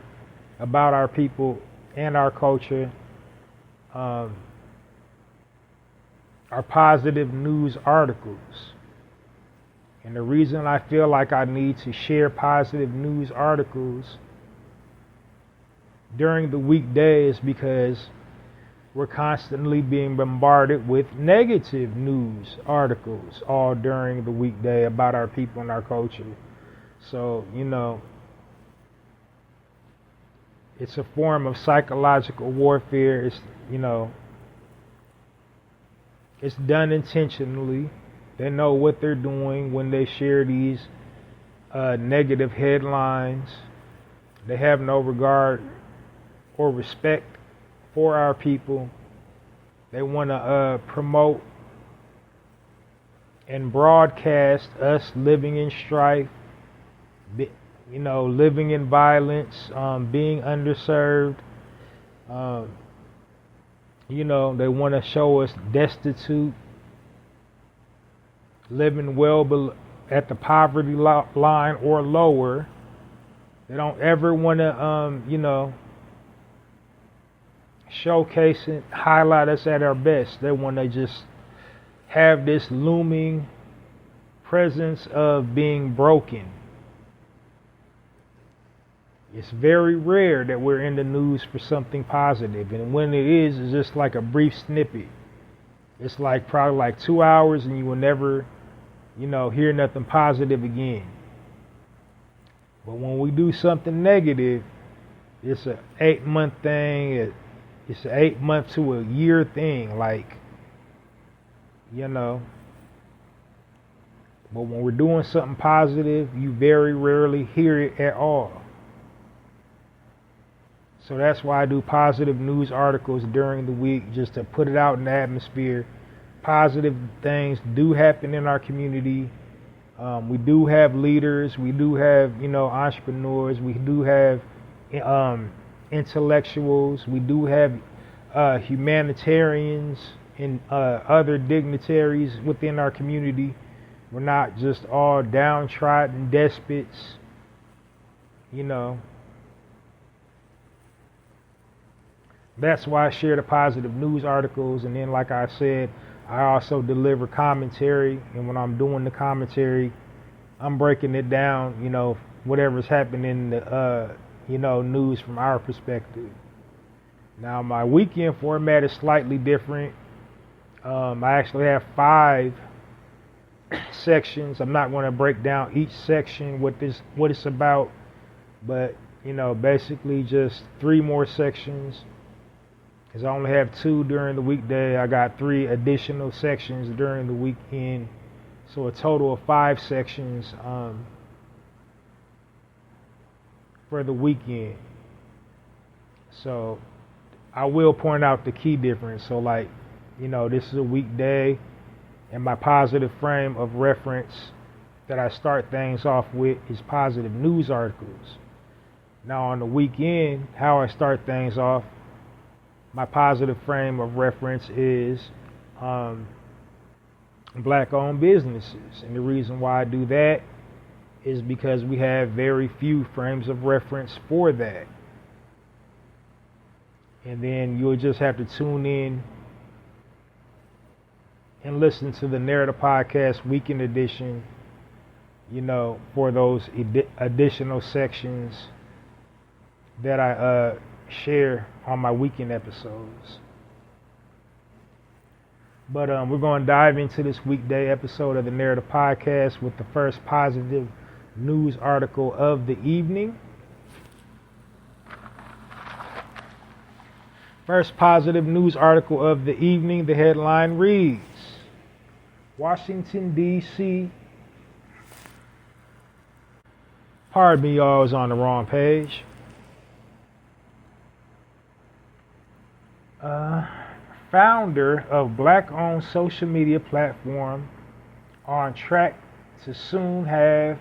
about our people and our culture are positive news articles. And the reason I feel like I need to share positive news articles during the weekday is because we're constantly being bombarded with negative news articles all during the weekday about our people and our culture. So, you know, it's a form of psychological warfare. It's, you know, it's done intentionally. They know what they're doing when they share these negative headlines. They have no regard or respect for our people. They want to promote and broadcast us living in strife, you know, living in violence, being underserved. You know, they want to show us destitute, living well at the poverty line or lower. They don't ever want to, you know, showcase and highlight us at our best. They want to just have this looming presence of being broken. It's very rare that we're in the news for something positive, and when it is, it's just like a brief snippet. It's like probably like 2 hours, and you will never, you know, hear nothing positive again. But when we do something negative, it's an 8-month thing. It's an 8-month to a year thing, like, you know. But when we're doing something positive, you very rarely hear it at all. So that's why I do positive news articles during the week, just to put it out in the atmosphere. Positive things do happen in our community. We do have leaders. We do have, you know, entrepreneurs. We do have intellectuals. We do have humanitarians and other dignitaries within our community. We're not just all downtrodden despots, you know. That's why I share the positive news articles, and then, like I said, I also deliver commentary, and when I'm doing the commentary, I'm breaking it down, you know, whatever's happening in the, you know, news from our perspective. Now, my weekend format is slightly different. I actually have 5 sections. I'm not going to break down each section, what it's about, but, you know, basically just 3 more sections. Because I only have 2 during the weekday. I got 3 additional sections during the weekend. So a total of 5 sections for the weekend. So I will point out the key difference. So, like, you know, this is a weekday, and my positive frame of reference that I start things off with is positive news articles. Now on the weekend, how I start things off, my positive frame of reference is black-owned businesses. And the reason why I do that is because we have very few frames of reference for that. And then you'll just have to tune in and listen to the Narrator Podcast Weekend Edition, you know, for those additional sections that I share on my weekend episodes. But we're going to dive into this weekday episode of the Narrator Podcast with the first positive news article of the evening. First positive news article of the evening, the headline reads, Washington, D.C. Pardon me, y'all, I was on the wrong page. Founder of black-owned social media platform on track to soon have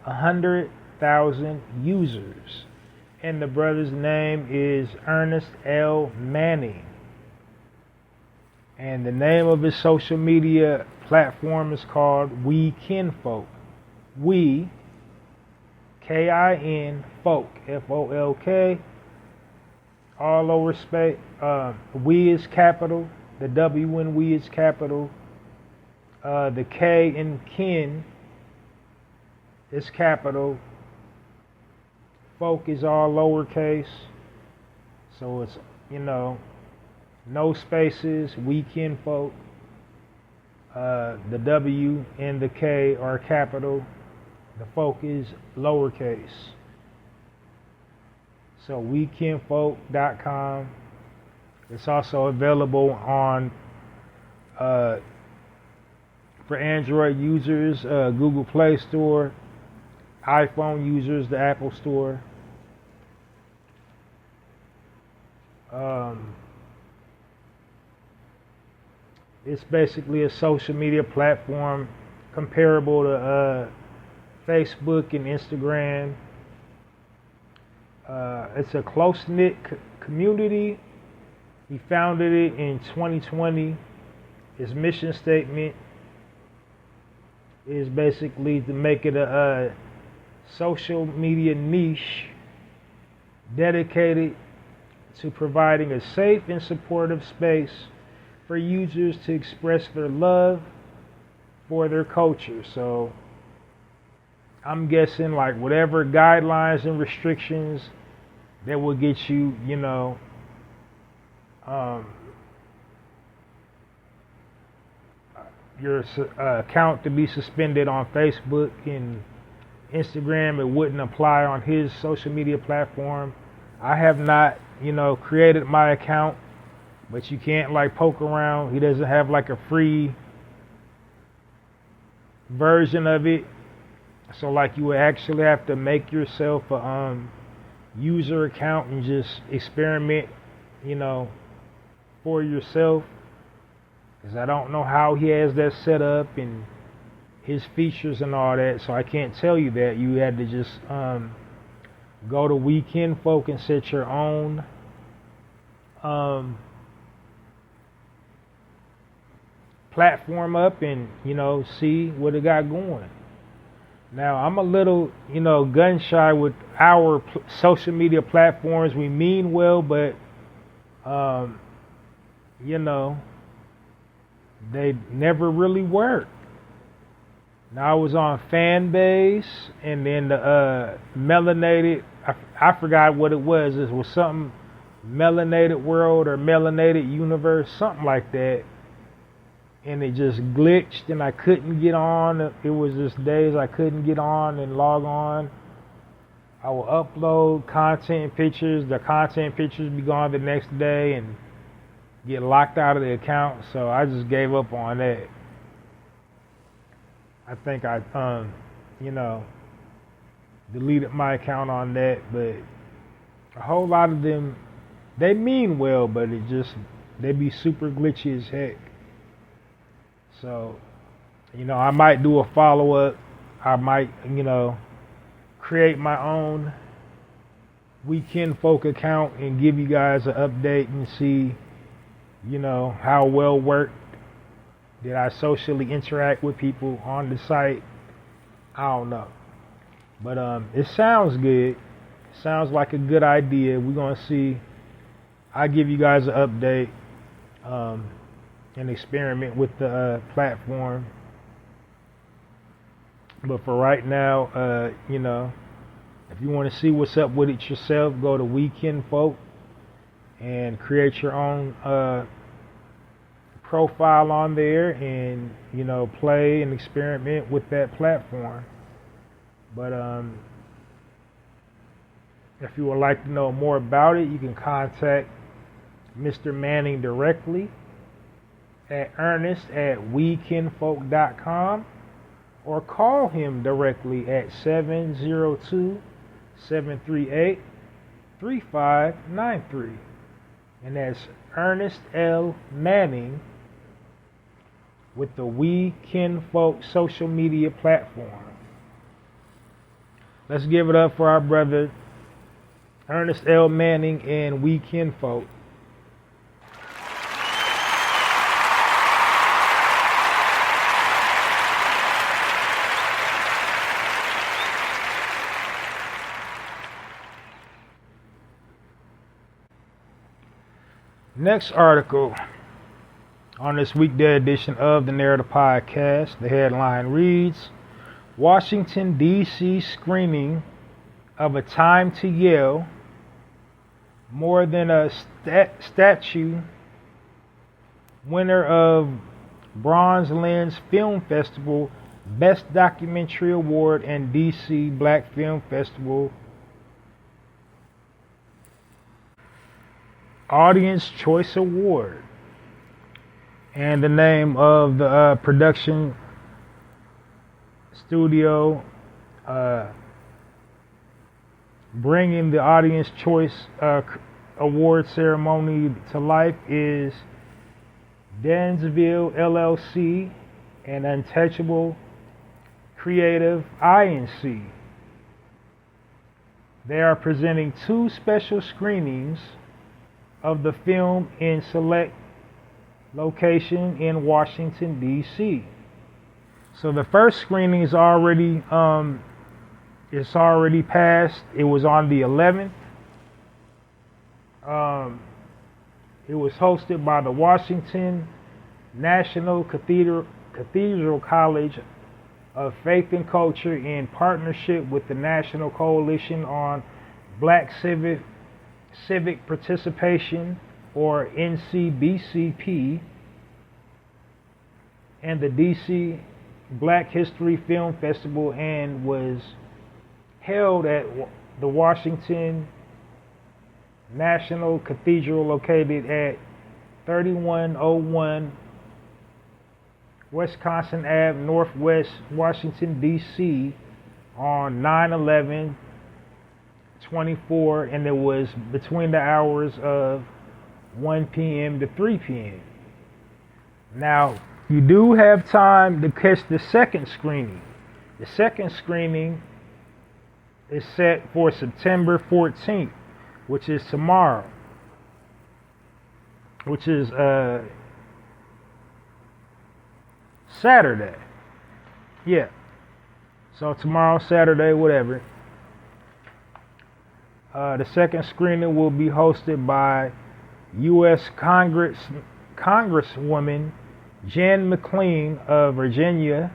100,000 users. And the brother's name is Ernest L. Manning. And the name of his social media platform is called We Kinfolk. We, K-I-N, folk, F-O-L-K, all lower space. We is capital. The W in we is capital. The K in kin is capital. Folk is all lowercase. So it's, no spaces, we kinfolk. The W and the K are capital. The folk is lowercase. So wekinfolk.com. It's also available on, for Android users, Google Play Store, iPhone users, the Apple Store. It's basically a social media platform comparable to Facebook and Instagram. It's a close-knit community. He founded it in 2020. His mission statement is basically to make it a social media niche dedicated to providing a safe and supportive space for users to express their love for their culture. So I'm guessing like whatever guidelines and restrictions that will get you, your account to be suspended on Facebook and Instagram, it wouldn't apply on his social media platform. I have not, created my account, but you can't like poke around. He doesn't have like a free version of it. So like you would actually have to make yourself a user account and just experiment, for yourself. Because I don't know how he has that set up and his features and all that. So I can't tell you that. You had to just go to We Kinfolk and set your own platform up and, see what it got going. Now, I'm a little, gun shy with our social media platforms. We mean well, but, they never really work. Now, I was on Fanbase, and then the melanated, I forgot what it was. It was something melanated world or melanated universe, something like that. And it just glitched and I couldn't get on. It was just days I couldn't get on and log on. I will upload content and pictures. The content and pictures be gone the next day and get locked out of the account. So I just gave up on that. I think I, deleted my account on that. But a whole lot of them, they mean well, but they be super glitchy as heck. So, I might do a follow-up. I might, create my own We Kinfolk account and give you guys an update and see, how well worked did I socially interact with people on the site. I don't know. But it sounds good. It sounds like a good idea. We're going to see. I'll give you guys an update. And experiment with the platform. But for right now, if you want to see what's up with it yourself, go to We Kinfolk and create your own profile on there and, play and experiment with that platform. But if you would like to know more about it, you can contact Mr. Manning directly at Ernest@wekinfolk.com or call him directly at 702-738-3593. And that's Ernest L. Manning with the We Kinfolk social media platform. Let's give it up for our brother Ernest L. Manning and We Kinfolk. Next article on this weekday edition of the Narrator Podcast, the headline reads, Washington, D.C. screening of A Time to Yell, more than a statue, winner of Bronze Lens Film Festival Best Documentary Award and D.C. Black Film Festival Audience Choice Award. And the name of the production studio bringing the Audience Choice Award ceremony to life is Dansville LLC and Untouchable Creative Inc. They are presenting 2 special screenings of the film in select location in Washington, D.C. So the first screening is already it's already passed. It was on the 11th. It was hosted by the Washington National Cathedral College of Faith and Culture in partnership with the National Coalition on Black Civic Participation, or NCBCP, and the DC Black History Film Festival, and was held at the Washington National Cathedral located at 3101 Wisconsin Ave, Northwest Washington, D.C. on 9/11/24, and it was between the hours of 1 p.m. to 3 p.m. Now, you do have time to catch the second screening. The second screening is set for September 14th, which is tomorrow, which is Saturday. Yeah. So tomorrow, Saturday, whatever. The second screening will be hosted by U.S. Congresswoman Jen McClain of Virginia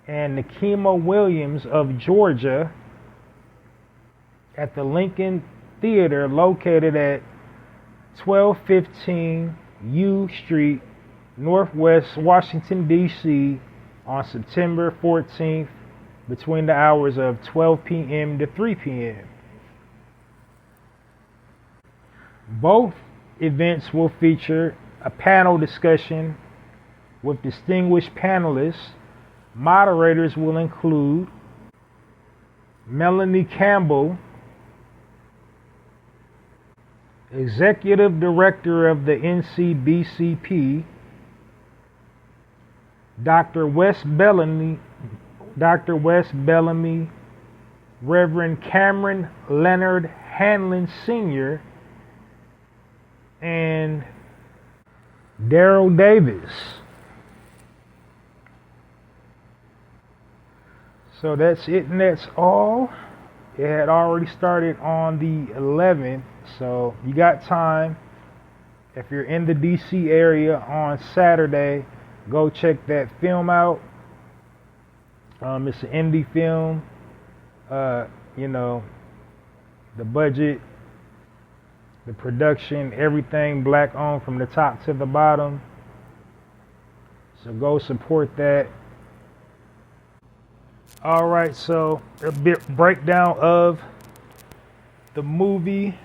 and Nikema Williams of Georgia at the Lincoln Theater located at 1215 U Street, Northwest Washington, D.C. on September 14th between the hours of 12 p.m. to 3 p.m. Both events will feature a panel discussion with distinguished panelists. Moderators will include Melanie Campbell, Executive Director of the NCBCP, Dr. Wes Bellamy, Reverend Cameron Leonard Hanlon Sr., and Daryl Davis. So that's it, and that's all. It had already started on the 11th, so you got time. If you're in the DC area on Saturday, go check that film out. It's an indie film. You know, the budget, the production, everything black owned from the top to the bottom. So go support that. All right, so a bit breakdown of the movie.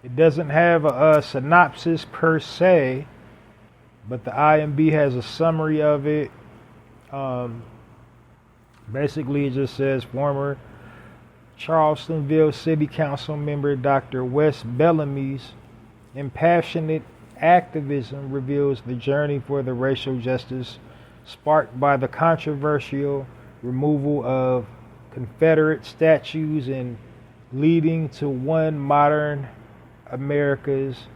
It doesn't have a synopsis per se, but the IMDb has a summary of it. Basically, it just says former Charlestonville City Council member Dr. Wes Bellamy's impassionate activism reveals the journey for the racial justice sparked by the controversial removal of Confederate statues and leading to one modern America's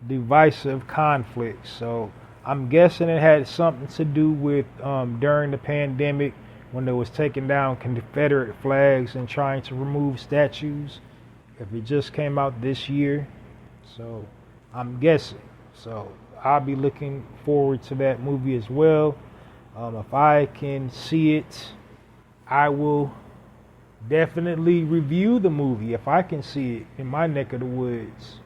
divisive conflict. So I'm guessing it had something to do with during the pandemic when they was taking down Confederate flags and trying to remove statues. If it just came out this year, So I'm guessing. So I'll be looking forward to that movie as well. If I can see it, I will definitely review the movie if I can see it in my neck of the woods.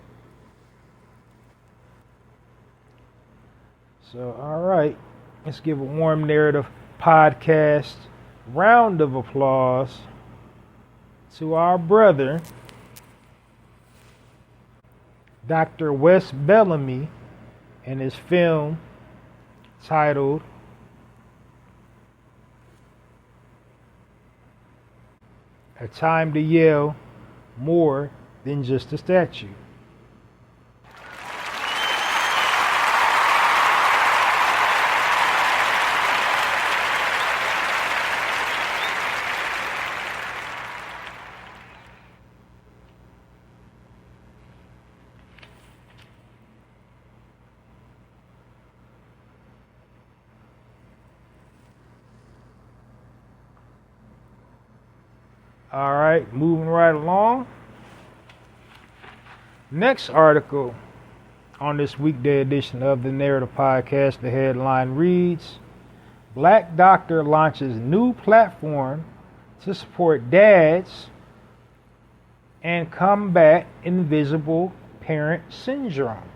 So, all right, let's give a warm narrative podcast round of applause to our brother, Dr. Wes Bellamy, and his film titled A Time to Yell More Than Just a Statue. All right, moving right along. Next article on this weekday edition of the Narrative Podcast, the headline reads, Black Doctor launches new platform to support dads and combat invisible parent syndrome.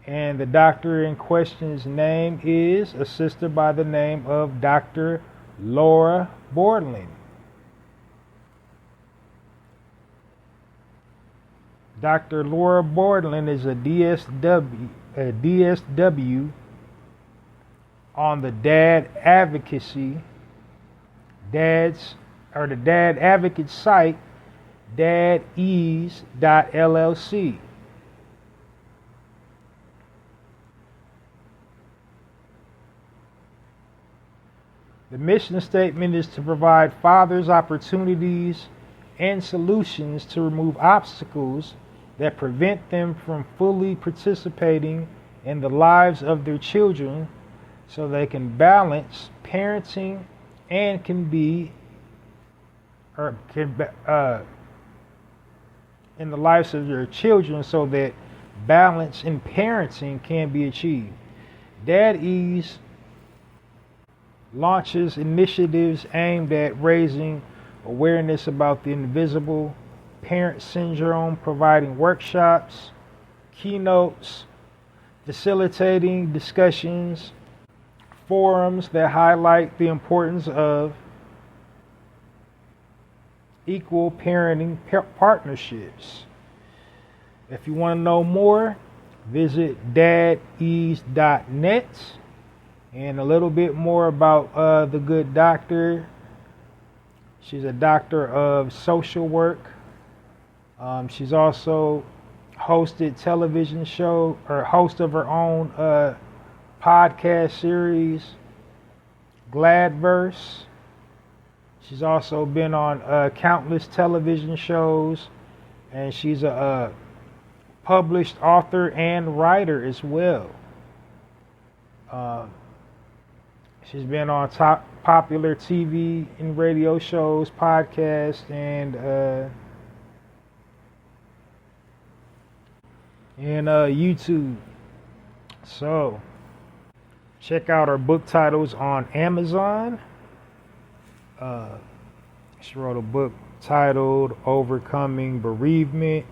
And the doctor in question's name is a sister by the name of Dr. Laura Borland. Dr. Laura Borland is a DSW on the Dad Advocacy, the Dad Advocate site, dadease.llc. The mission statement is to provide fathers opportunities and solutions to remove obstacles that prevent them from fully participating in the lives of their children so they can balance parenting and in the lives of their children so that balance in parenting can be achieved. Dad Ease launches initiatives aimed at raising awareness about the invisible parent syndrome, providing workshops, keynotes, facilitating discussions, forums that highlight the importance of equal parenting partnerships. If you want to know more, visit dadease.net. And a little bit more about the good doctor. She's a doctor of social work. She's also hosted television show or host of her own podcast series, Gladverse. She's also been on countless television shows, and she's a published author and writer as well. She's been on top popular TV and radio shows, podcasts, and YouTube. So check out her book titles on Amazon. She wrote a book titled Overcoming Bereavement,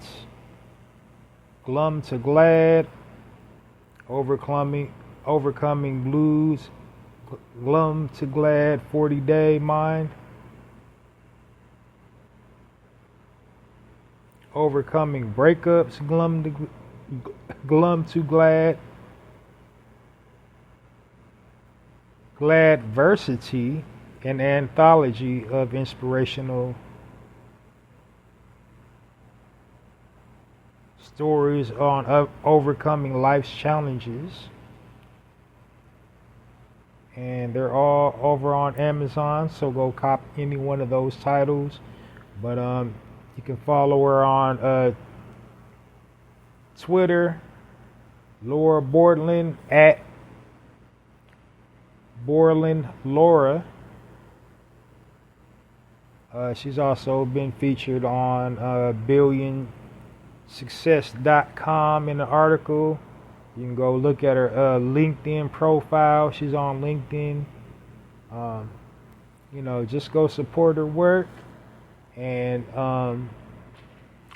Glum to Glad, Overcoming Blues, Glum to Glad 40-Day Mind, Overcoming Breakups, Glum to Glad, Gladversity, an anthology of inspirational stories on overcoming life's challenges. And they're all over on Amazon, so go cop any one of those titles. But you can follow her on Twitter, Laura Borland at Borland Laura. She's also been featured on Billion success.com in the article. You can go look at her LinkedIn profile. She's on LinkedIn. Just go support her work. And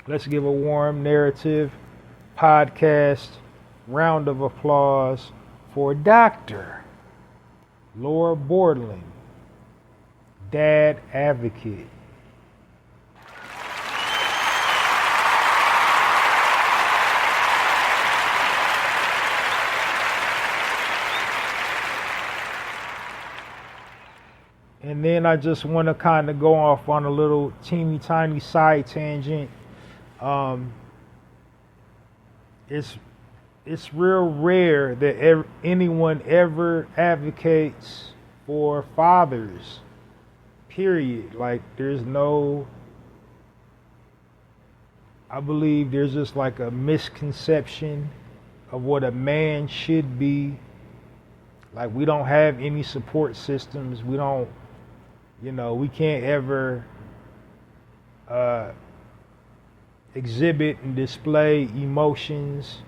let's give a warm narrative podcast round of applause for Dr. Laura Borland, dad advocate. And then I just want to kind of go off on a little teeny tiny side tangent. It's real rare that anyone ever advocates for fathers, period. Like I believe there's just like a misconception of what a man should be. Like we don't have any support systems. We don't, we can't ever exhibit and display emotions.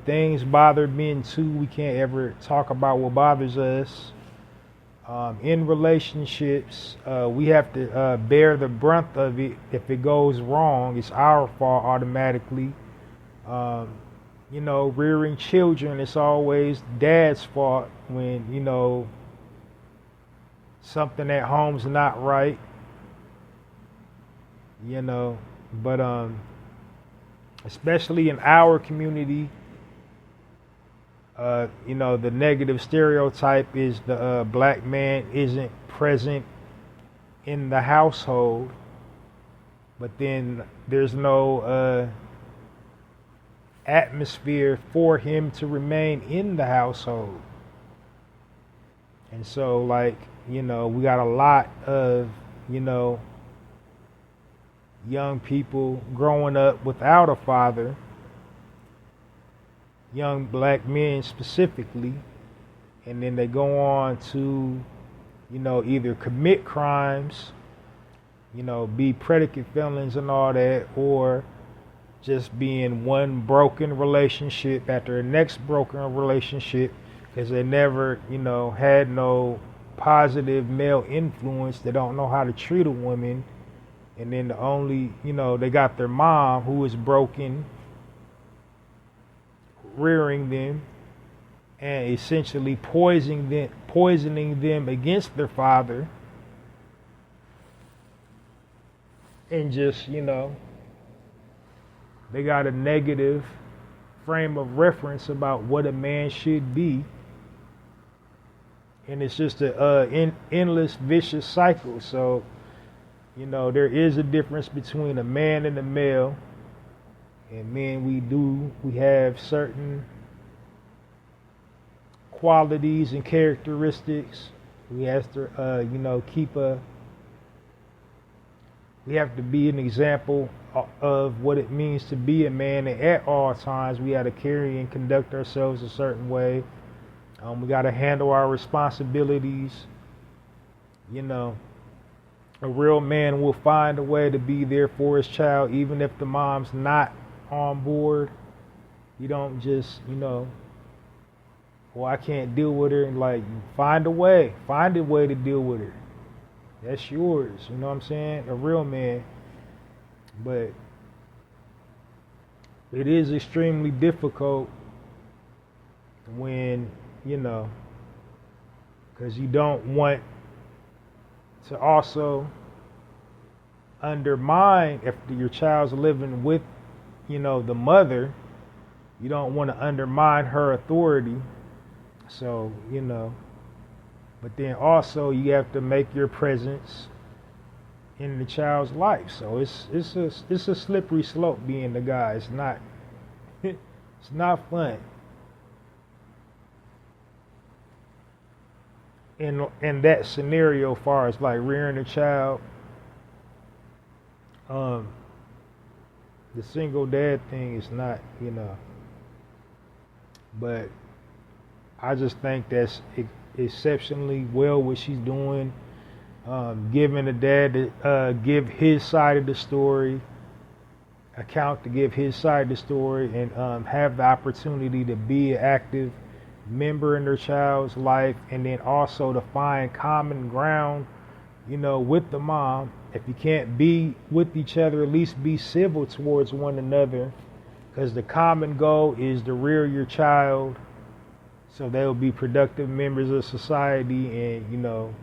Things bother men too. We can't ever talk about what bothers us. In relationships, we have to bear the brunt of it. If it goes wrong, it's our fault automatically. Rearing children, it's always dad's fault when, something at home's not right. But especially in our community, the negative stereotype is the black man isn't present in the household, but then there's no atmosphere for him to remain in the household. And so, we got a lot of, young people growing up without a father, young black men specifically, and then they go on to, either commit crimes, be predicate felons and all that, or just be in one broken relationship after the next broken relationship because they never, had no positive male influence. They don't know how to treat a woman. And then the only, they got their mom who is broken, rearing them, and essentially poisoning them against their father. And just, they got a negative frame of reference about what a man should be. And it's just an endless vicious cycle. So, there is a difference between a man and a male. And men, we have certain qualities and characteristics. We have to, we have to be an example of what it means to be a man. And at all times, we got to carry and conduct ourselves a certain way. We got to handle our responsibilities. A real man will find a way to be there for his child, even if the mom's not on board. You don't just, I can't deal with her. And find a way to deal with her. That's yours. You know what I'm saying? A real man. But it is extremely difficult when, because you don't want to also undermine, if your child's living with, the mother, you don't want to undermine her authority. So, but then also you have to make your presence in the child's life. So it's a slippery slope being the guy. It's not it's not fun. In that scenario, as far as rearing a child, the single dad thing is not, but I just think that's exceptionally well what she's doing, giving the dad to give his side of the story, account to give his side of the story and have the opportunity to be an active member in their child's life, and then also to find common ground, with the mom. If you can't be with each other, at least be civil towards one another, because the common goal is to rear your child so they'll be productive members of society and,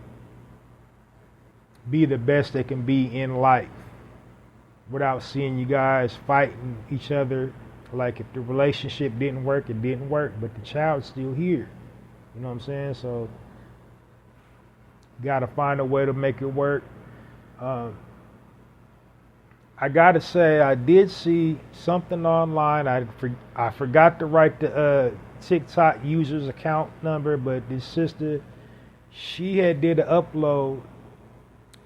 be the best they can be in life without seeing you guys fighting each other. Like, if the relationship didn't work, it didn't work, but the child's still here. You know what I'm saying? So, got to find a way to make it work. I got to say, I did see something online. I forgot to write the TikTok user's account number, but this sister, she had did an upload,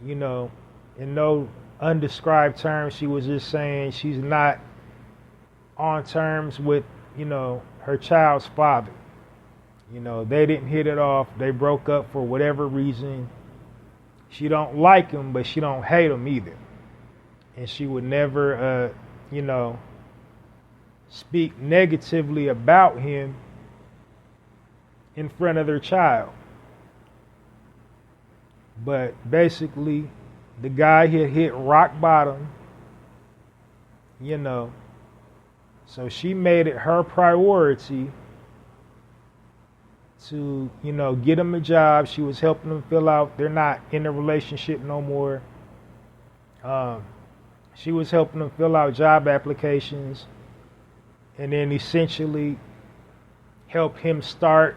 in no undescribed terms. She was just saying she's not on terms with, her child's father. They didn't hit it off. They broke up for whatever reason. She don't like him, but she don't hate him either. And she would never, speak negatively about him in front of their child. But basically, the guy had hit rock bottom, So she made it her priority to, get him a job. She was helping him fill out. They're not in a relationship no more. She was helping him fill out job applications, and then essentially help him start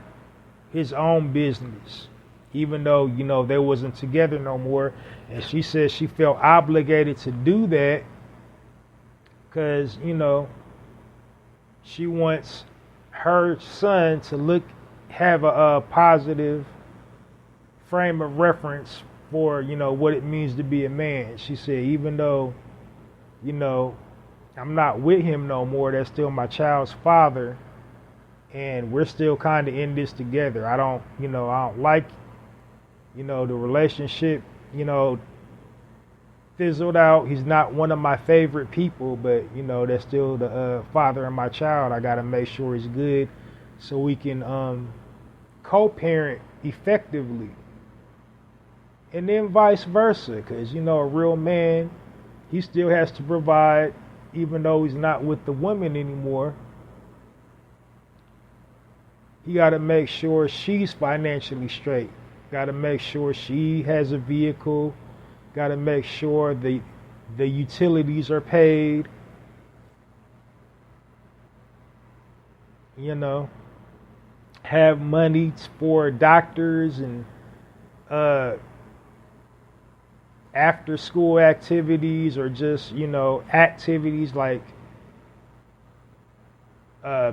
his own business, even though, they wasn't together no more. And she said she felt obligated to do that because, she wants her son to have a positive frame of reference for, what it means to be a man. She said, even though, I'm not with him no more, that's still my child's father, and we're still kind of in this together. I don't like, the relationship, fizzled out. He's not one of my favorite people, but, that's still the father of my child. I got to make sure he's good so we can co-parent effectively. And then vice versa, because, a real man, he still has to provide, even though he's not with the woman anymore. He got to make sure she's financially straight. Got to make sure she has a vehicle. Got to make sure the utilities are paid. Have money for doctors and after school activities, or just, activities like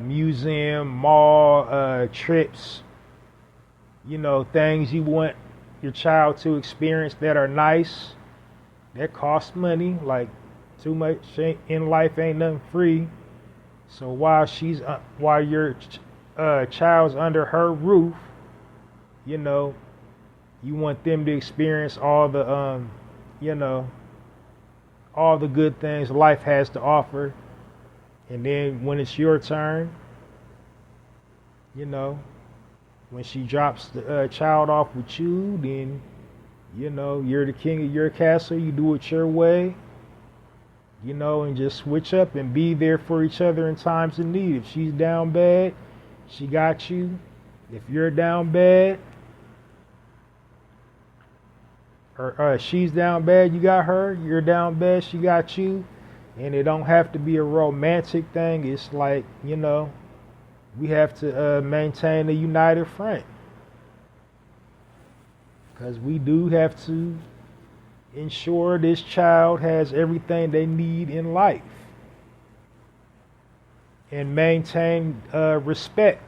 museum, mall, trips, things you want your child to experience that are nice, that cost money. Like, too much in life ain't nothing free. So while your child's under her roof, you want them to experience all the all the good things life has to offer. And then when it's your turn, when she drops the child off with you, then, you're the king of your castle. You do it your way, and just switch up and be there for each other in times of need. If she's down bad, she got you. If you're down bad, or she's down bad, you got her. You're down bad, she got you. And it don't have to be a romantic thing. It's like, we have to maintain a united front, because we do have to ensure this child has everything they need in life and maintain respect.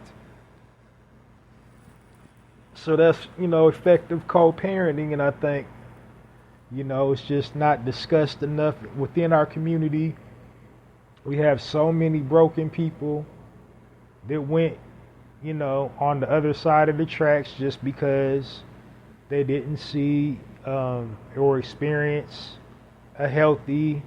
So that's, effective co-parenting. And I think, it's just not discussed enough within our community. We have so many broken people that went, on the other side of the tracks just because they didn't see or experience a healthy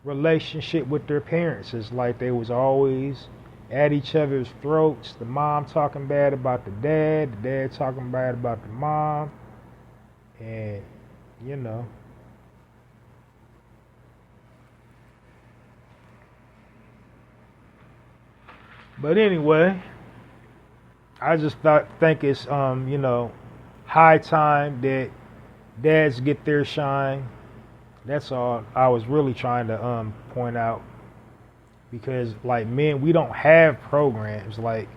relationship with their parents. It's like they was always at each other's throats. The mom talking bad about the dad talking bad about the mom, and you know. But anyway, I just think it's high time that dads get their shine. That's all I was really trying to point out, because like men, we don't have programs. Like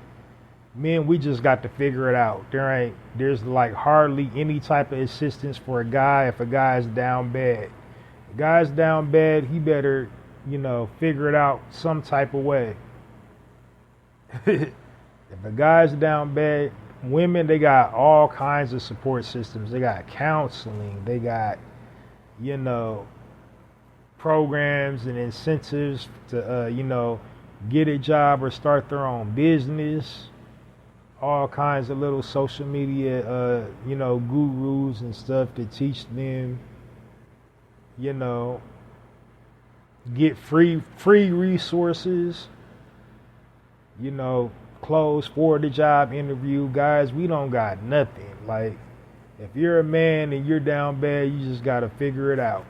men, we just got to figure it out. There's like hardly any type of assistance for a guy if a guy's down bad. If a guy's down bad, he better figure it out some type of way. If a guy's down bad, women, they got all kinds of support systems. They got counseling. They got, programs and incentives to, get a job or start their own business. All kinds of little social media, gurus and stuff to teach them, get free resources. Clothes for the job interview. Guys, we don't got nothing. Like, if you're a man and you're down bad, you just got to figure it out.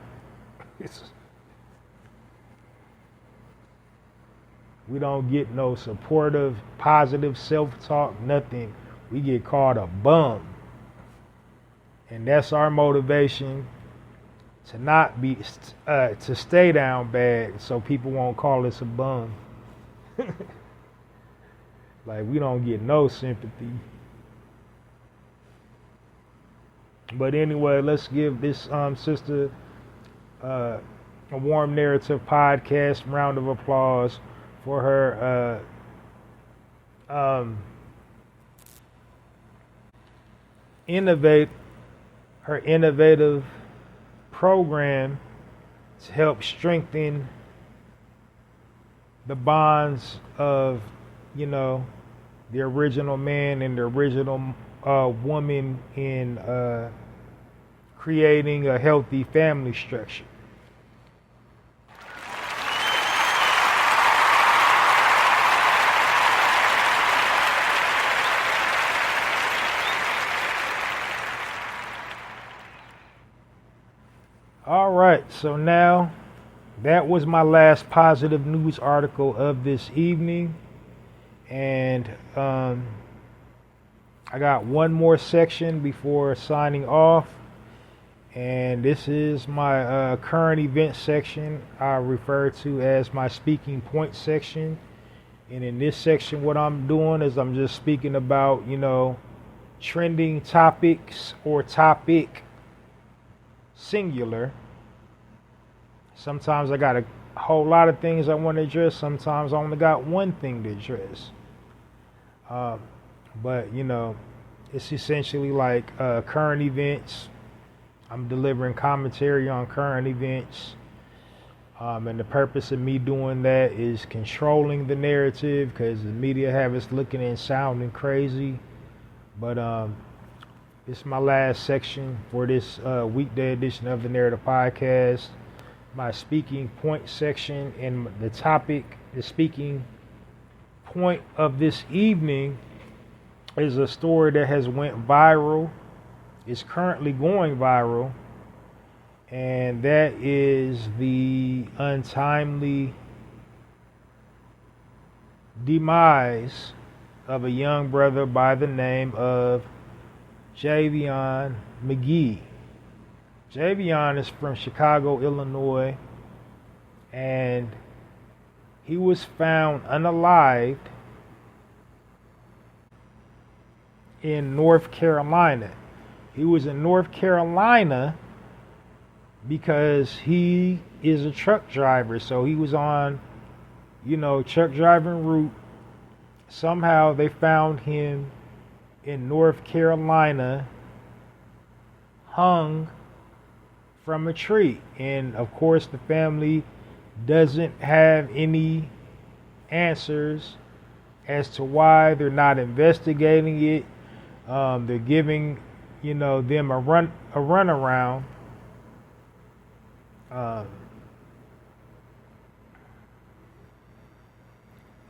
We don't get no supportive, positive self-talk, nothing. We get called a bum. And that's our motivation, to not be, to stay down bad so people won't call us a bum. Like, we don't get no sympathy. But anyway, let's give this sister a Warm Narrative podcast round of applause for her innovative program to help strengthen the bonds of the original man and the original woman in creating a healthy family structure. All right, so now that was my last positive news article of this evening. And I got one more section before signing off. And this is my current event section I refer to as my speaking point section. And in this section, what I'm doing is I'm just speaking about, trending topics or topic singular. Sometimes I got a whole lot of things I want to address. Sometimes I only got one thing to address. But it's essentially like current events. I'm delivering commentary on current events. And the purpose of me doing that is controlling the narrative, because the media have us looking and sounding crazy. But this is my last section for this weekday edition of the Narrative Podcast. My speaking point section, and the speaking point of this evening is a story that has went viral. It's currently going viral, and that is the untimely demise of a young brother by the name of Javion McGee. Javion is from Chicago, Illinois, and he was found unalived in North Carolina. He was in North Carolina because he is a truck driver. So he was on, truck driving route. Somehow they found him in North Carolina, hung from a tree. And of course the family doesn't have any answers as to why. They're not investigating it. They're giving them a runaround.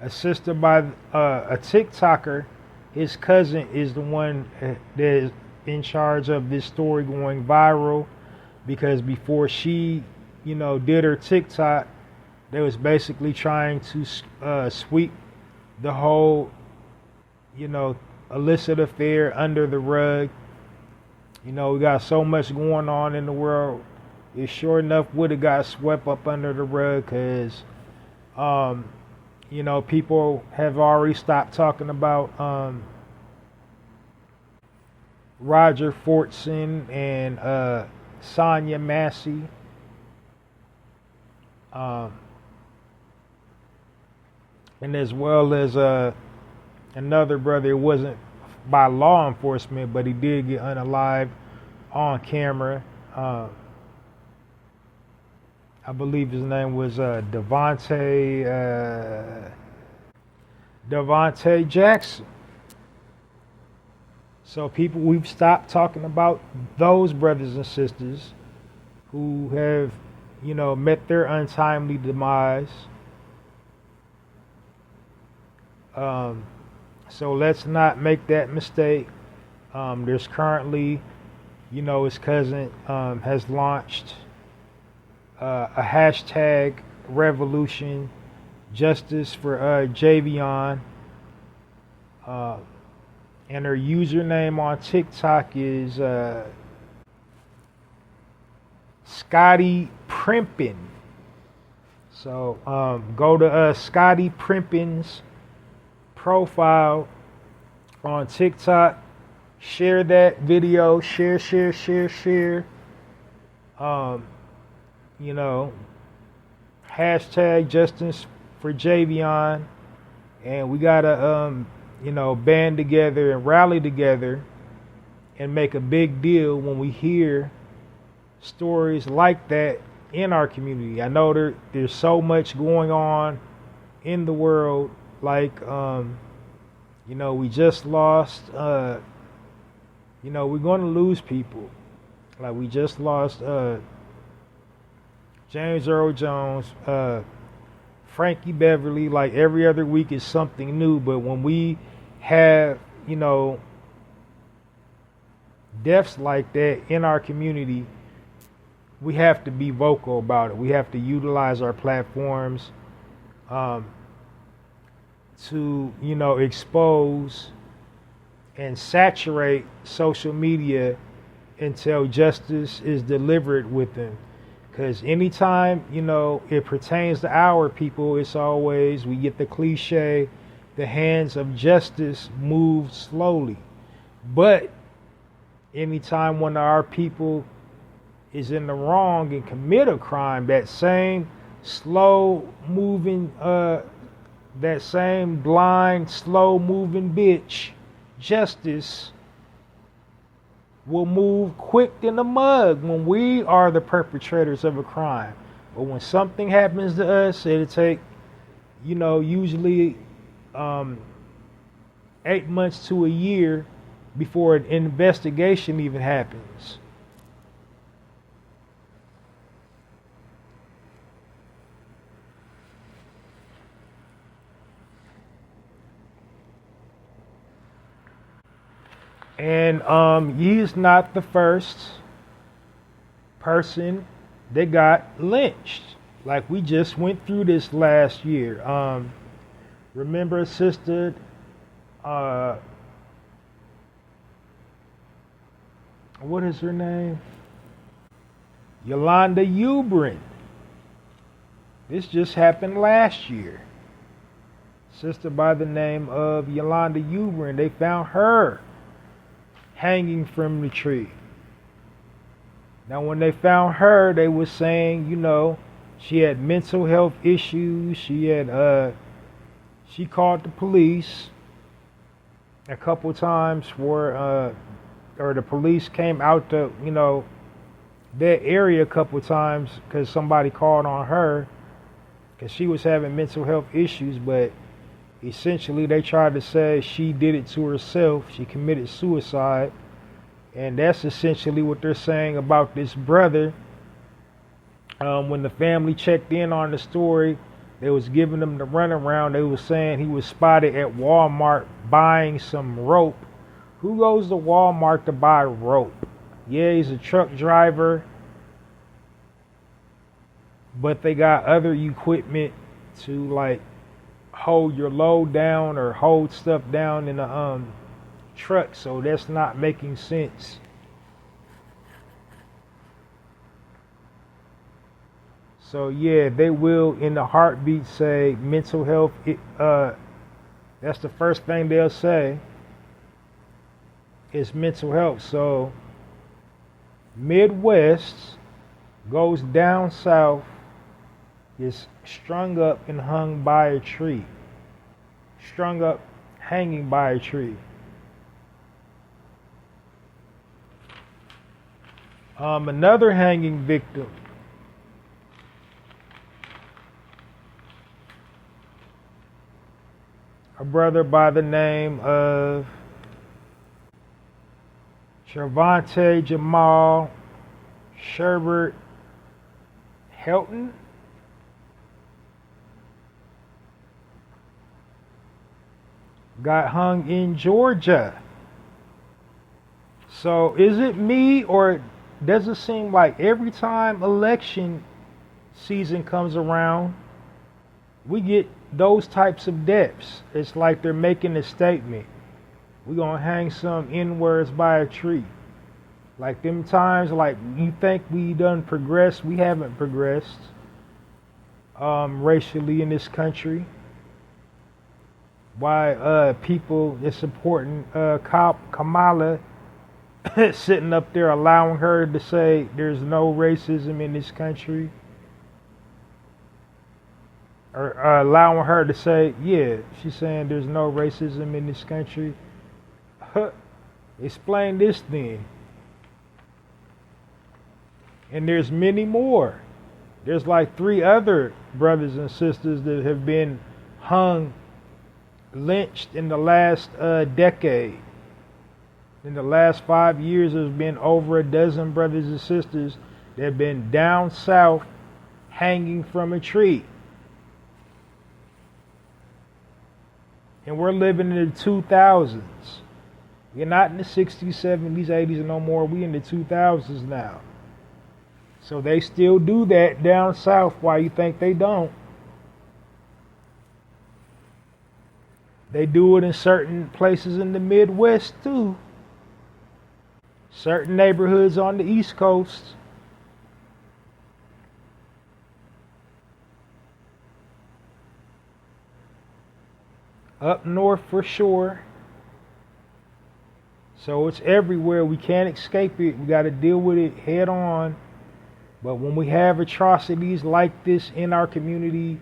assisted by a TikToker. His cousin is the one that is in charge of this story going viral, because before she, did her TikTok, they was basically trying to sweep the whole, illicit affair under the rug. We got so much going on in the world. It sure enough would have got swept up under the rug, because, people have already stopped talking about Roger Fortson and Sonia Massey. And as well as another brother. It wasn't by law enforcement, but he did get unalived on camera. I believe his name was Devontae Jackson. So we've stopped talking about those brothers and sisters who have, met their untimely demise. So let's not make that mistake. There's currently, his cousin has launched a hashtag revolution, justice for Javion. And her username on TikTok is Scotty Primpin. So go to Scotty Primpin's profile on TikTok. Share that video. Share. Hashtag justice for Javion. And we gotta band together and rally together and make a big deal when we hear stories like that in our community. I know there's so much going on in the world, like we just lost we're going to lose people. Like we just lost James Earl Jones, Frankie Beverly. Like every other week is something new, but when we have, deaths like that in our community, we have to be vocal about it. We have to utilize our platforms to, expose and saturate social media until justice is delivered with them. Because anytime, it pertains to our people, it's always, we get the cliche, the hands of justice move slowly. But anytime one of our people is in the wrong and commit a crime, that same slow moving, that same blind, slow moving bitch, justice, will move quick in the mug when we are the perpetrators of a crime. But when something happens to us, it'll take, usually 8 months to a year before an investigation even happens. And he's not the first person that got lynched. Like we just went through this last year. Remember a sister, what is her name? Yolanda Ubrin. This just happened last year. Sister by the name of Yolanda Ubrin. They found her hanging from the tree. Now when they found her, they were saying, she had mental health issues. She called the police a couple times or the police came out to, that area a couple times because somebody called on her because she was having mental health issues, but essentially they tried to say she did it to herself. She committed suicide. And that's essentially what they're saying about this brother. When the family checked in on the story, They was giving him the runaround. They was saying he was spotted at Walmart buying some rope. Who goes to Walmart to buy rope? Yeah, he's a truck driver, but they got other equipment to like hold your load down or hold stuff down in a truck, so that's not making sense. So yeah, they will in a heartbeat say mental health. That's the first thing they'll say is mental health. So Midwest goes down south, is strung up and hung by a tree. Strung up, hanging by a tree. Another hanging victim. A brother by the name of Trevante Jamal Sherbert Helton. Got hung in Georgia. So is it me, or does it seem like every time election season comes around, we get those types of deaths? It's like they're making a statement. We're going to hang some N-words by a tree. Like them times, like you think we done progressed. We haven't progressed racially in this country. Why people is supporting Kamala sitting up there allowing her to say there's no racism in this country. Or allowing her to say, yeah, she's saying there's no racism in this country. Explain this then. And there's many more. There's like 3 other brothers and sisters that have been hung, lynched in the last decade. In the last 5 years, there's been over a dozen brothers and sisters that have been down south hanging from a tree. And we're living in the 2000s. We're not in the 60s, 70s, 80s no more. We're in the 2000s now. So they still do that down south. Why you think they don't? They do it in certain places in the Midwest too. Certain neighborhoods on the East Coast. Up north for sure. So it's everywhere. We can't escape it. We got to deal with it head on. But when we have atrocities like this in our community,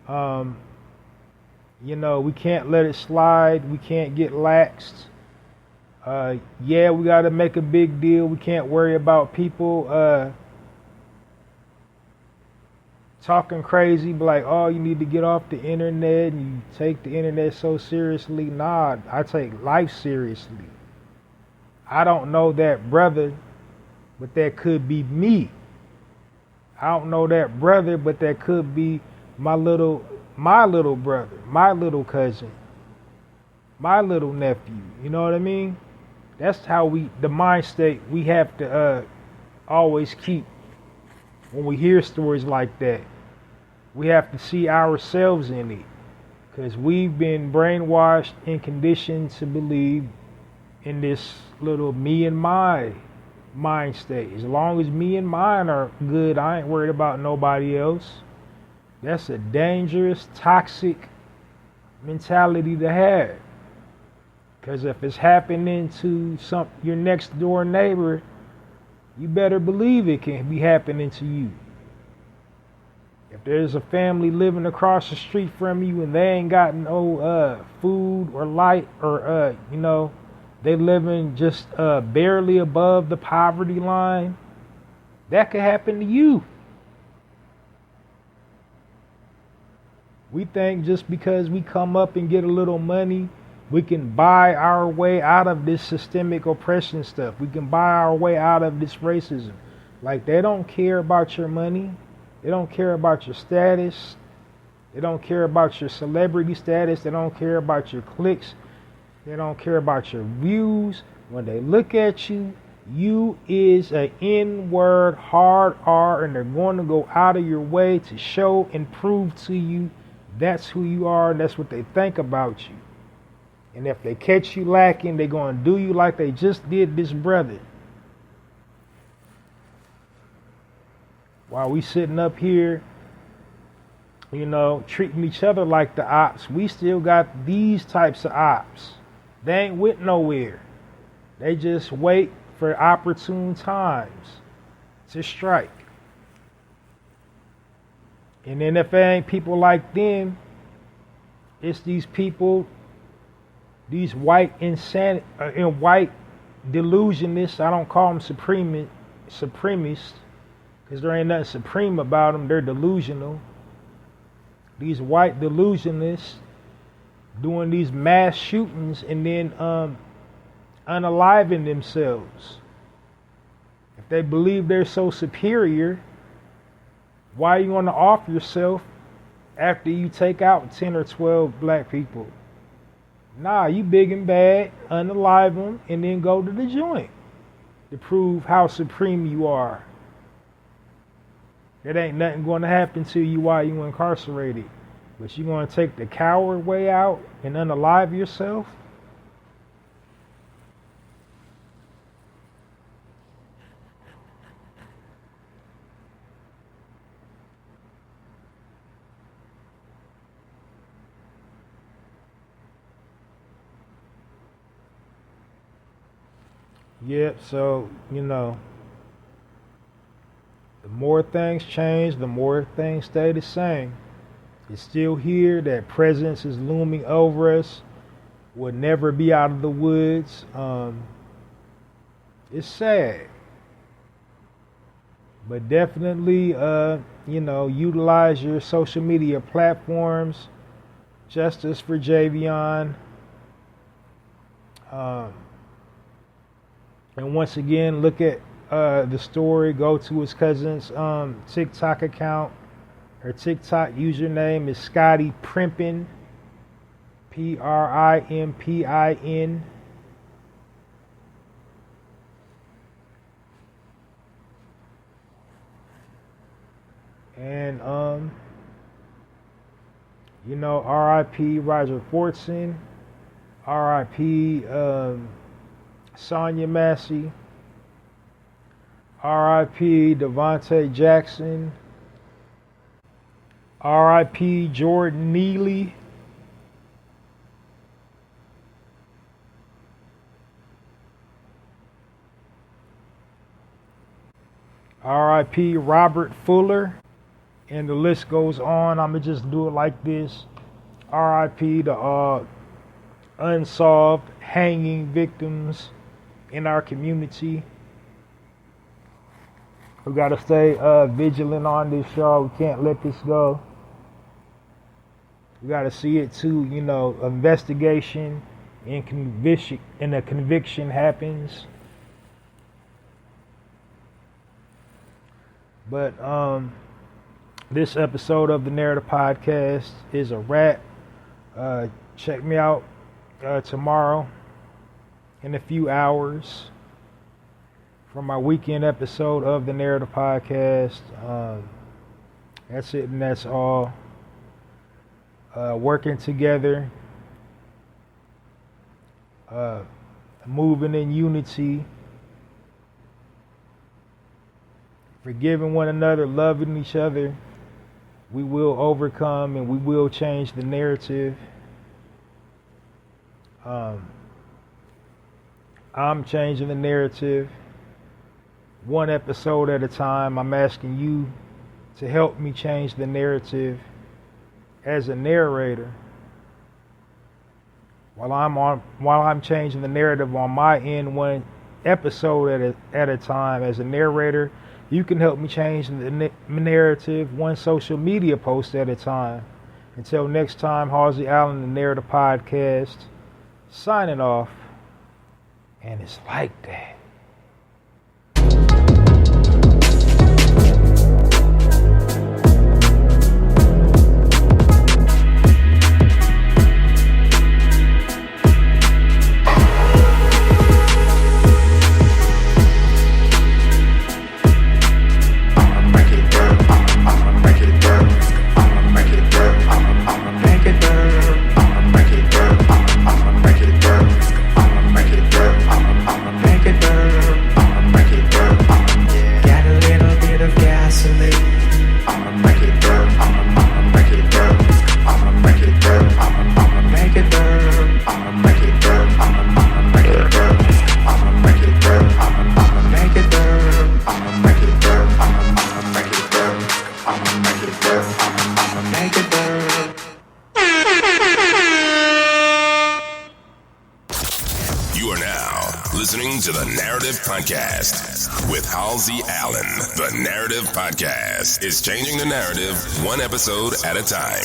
we can't let it slide. We can't get laxed. Yeah, we got to make a big deal. We can't worry about people talking crazy, but like, oh, you need to get off the internet and you take the internet so seriously. Nah, I take life seriously. I don't know that brother, but that could be me. I don't know that brother, but that could be my little brother, my little cousin, my little nephew. You know what I mean? That's how the mind state we have to always keep when we hear stories like that. We have to see ourselves in it, because we've been brainwashed and conditioned to believe in this little me and my mind state. As long as me and mine are good, I ain't worried about nobody else. That's a dangerous, toxic mentality to have. Because if it's happening to your next door neighbor, you better believe it can be happening to you. If there's a family living across the street from you and they ain't got no food or light, or they living just barely above the poverty line, that could happen to you. We think just because we come up and get a little money, we can buy our way out of this systemic oppression stuff. We can buy our way out of this racism. Like, they don't care about your money. They don't care about your status. They don't care about your celebrity status. They don't care about your clicks. They don't care about your views. When they look at you, you is a N-word, hard R, and they're going to go out of your way to show and prove to you that's who you are, and that's what they think about you. And if they catch you lacking, they're going to do you like they just did this brother. While we sitting up here, treating each other like the ops, we still got these types of ops. They ain't went nowhere. They just wait for opportune times to strike. And then if it ain't people like them, it's these people, these white white delusionists. I don't call them supremists, because there ain't nothing supreme about them. They're delusional. These white delusionists doing these mass shootings and then unaliving themselves. If they believe they're so superior, why are you going to off yourself after you take out 10 or 12 black people? Nah, you big and bad, unalive them, and then go to the joint to prove how supreme you are. There ain't nothing going to happen to you while you incarcerated. But you going to take the coward way out and unalive yourself? Yep, so, the more things change, the more things stay the same. It's still here. That presence is looming over us. Will never be out of the woods. It's sad. But definitely, utilize your social media platforms. Justice for Javion. And once again, look at the story. Go to his cousin's TikTok account. Her TikTok username is Scotty Primpin, Primpin. And R.I.P. Roger Fortson, R.I.P. Sonya Massey, R.I.P. Devontae Jackson, R.I.P. Jordan Neely, R.I.P. Robert Fuller, and the list goes on. I'm going to just do it like this. R.I.P. the unsolved hanging victims in our community. We got to stay vigilant on this, y'all. We can't let this go. We got to see it too, investigation and a conviction happens. But this episode of the Narrator Podcast is a wrap. Check me out tomorrow in a few hours for my weekend episode of the Narrator Podcast. That's it and that's all. Working together, moving in unity, forgiving one another, loving each other. We will overcome and we will change the narrative. I'm changing the narrative one episode at a time. I'm asking you to help me change the narrative as a narrator. While I'm changing the narrative on my end, one episode at a time as a narrator, you can help me change the narrative one social media post at a time. Until next time, Halsey Allen, the Narrator Podcast, signing off. And it's like that. to the Narrative Podcast with Halsey Allen. The Narrative Podcast is changing the narrative one episode at a time.